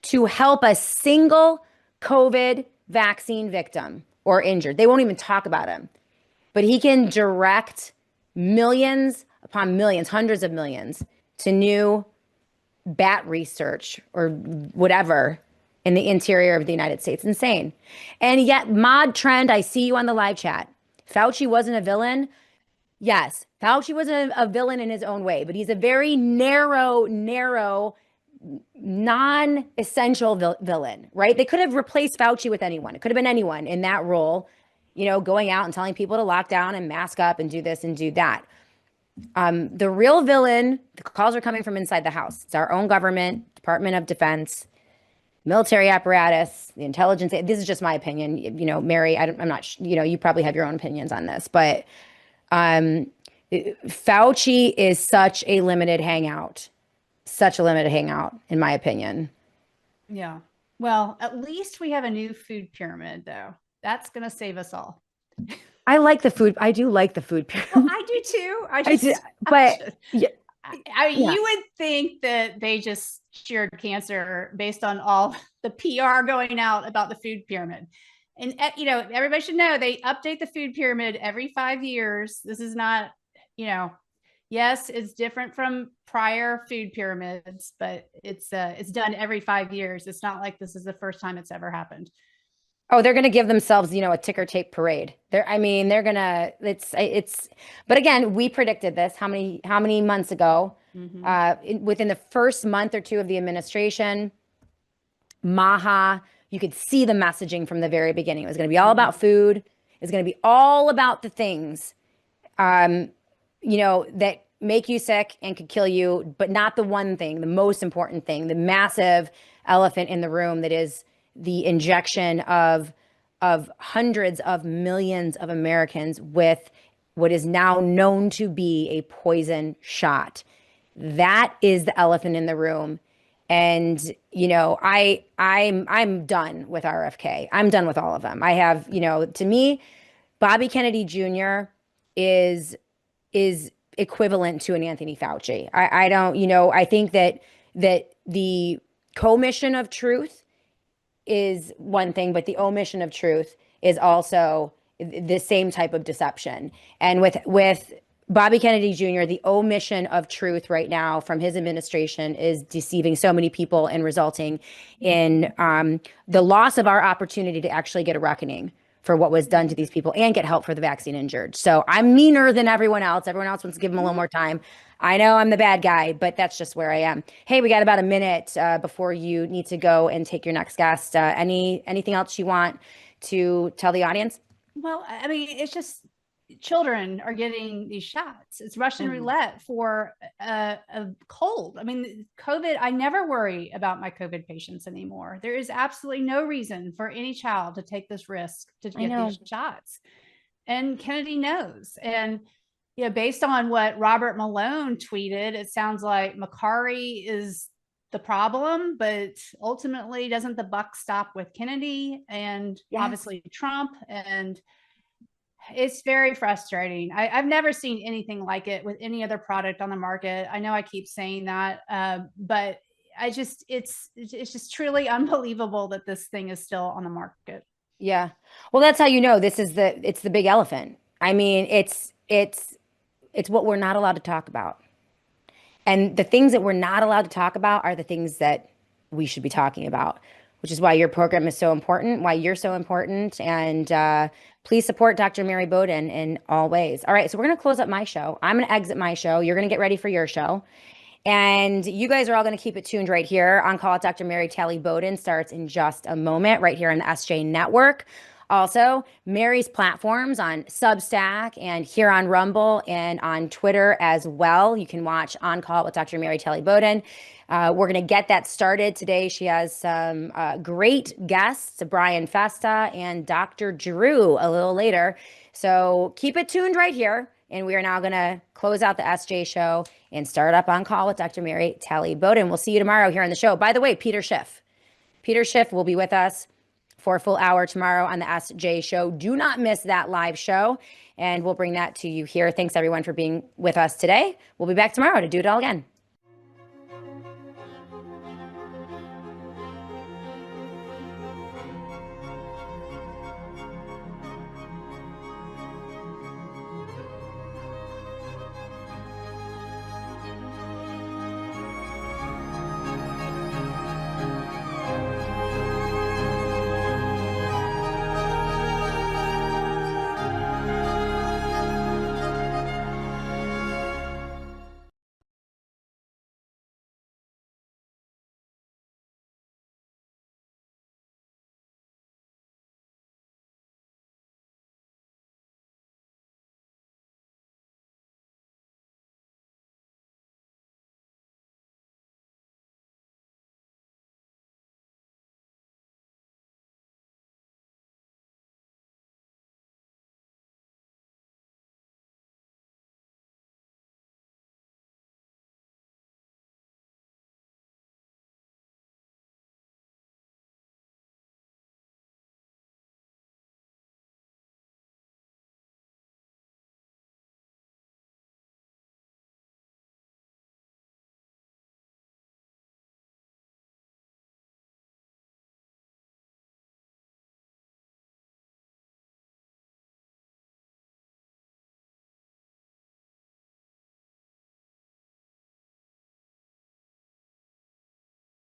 Speaker 1: to help a single COVID vaccine victim or injured. They won't even talk about him. But he can direct millions upon millions, hundreds of millions, to new bat research or whatever in the interior of the United States. Insane. And yet, Mod Trend, I see you on the live chat. Fauci wasn't a villain. Yes, Fauci was a villain in his own way, but he's a very narrow, non-essential villain, right? They could have replaced Fauci with anyone. It could have been anyone in that role, going out and telling people to lock down and mask up and do this and do that. The real villain, the calls are coming from inside the house. It's our own government, Department of Defense, military apparatus, the intelligence. This is just my opinion. Mary, I'm not, you probably have your own opinions on this, but Fauci is such a limited hangout, in my opinion.
Speaker 3: Yeah. Well, at least we have a new food pyramid, though. That's going to save us all.
Speaker 1: I like the food. I do like the food pyramid.
Speaker 3: Well, I do too. You would think that they just cured cancer based on all the PR going out about the food pyramid. And, everybody should know they update the food pyramid every 5 years. This is not, yes, it's different from prior food pyramids, but it's done every 5 years. It's not like this is the first time it's ever happened.
Speaker 1: Oh, they're going to give themselves, a ticker tape parade. They're going to, but again, we predicted this how many months ago, within the first month or two of the administration, Maha, you could see the messaging from the very beginning. It was going to be all about food. It's going to be all about the things, that make you sick and could kill you, but not the one thing, the most important thing, the massive elephant in the room that is the injection of hundreds of millions of Americans with what is now known to be a poison shot. That is the elephant in the room. And I'm done with RFK. I'm done with all of them. I have, to me, Bobby Kennedy Jr. is equivalent to an Anthony Fauci. I don't, I think that the commission of truth is one thing, but the omission of truth is also the same type of deception. And with Bobby Kennedy Jr., the omission of truth right now from his administration is deceiving so many people and resulting in the loss of our opportunity to actually get a reckoning for what was done to these people and get help for the vaccine injured. So I'm meaner than everyone else. Everyone else wants to give them a little more time. I know I'm the bad guy, but that's just where I am. Hey, we got about a minute before you need to go and take your next guest. Anything else you want to tell the audience?
Speaker 3: Well, I mean, it's just children are getting these shots. It's Russian roulette for a cold. I mean, COVID, I never worry about my COVID patients anymore. There is absolutely no reason for any child to take this risk to get these shots. And Kennedy knows. And, based on what Robert Malone tweeted, it sounds like Makari is the problem, but ultimately doesn't the buck stop with Kennedy and obviously Trump? And it's very frustrating. I've never seen anything like it with any other product on the market. I know I keep saying that, but it's just truly unbelievable that this thing is still on the market.
Speaker 1: Yeah. Well, that's how it's the big elephant. I mean, it's what we're not allowed to talk about. And the things that we're not allowed to talk about are the things that we should be talking about, which is why your program is so important, why you're so important. And please support Dr. Mary Bowden in all ways. All right, so we're going to close up my show. I'm going to exit my show. You're going to get ready for your show. And you guys are all going to keep it tuned right here. On Call with Dr. Mary Talley Bowden starts in just a moment right here on the SJ Network. Also, Mary's platforms on Substack and here on Rumble and on Twitter as well. You can watch On Call with Dr. Mary Talley Bowden. We're going to get that started today. She has some great guests, Brian Festa and Dr. Drew a little later. So keep it tuned right here. And we are now going to close out the SJ show and start up On Call with Dr. Mary Talley Bowden. We'll see you tomorrow here on the show. By the way, Peter Schiff will be with us for a full hour tomorrow on the SJ show. Do not miss that live show, and we'll bring that to you here. Thanks, everyone, for being with us today. We'll be back tomorrow to do it all again.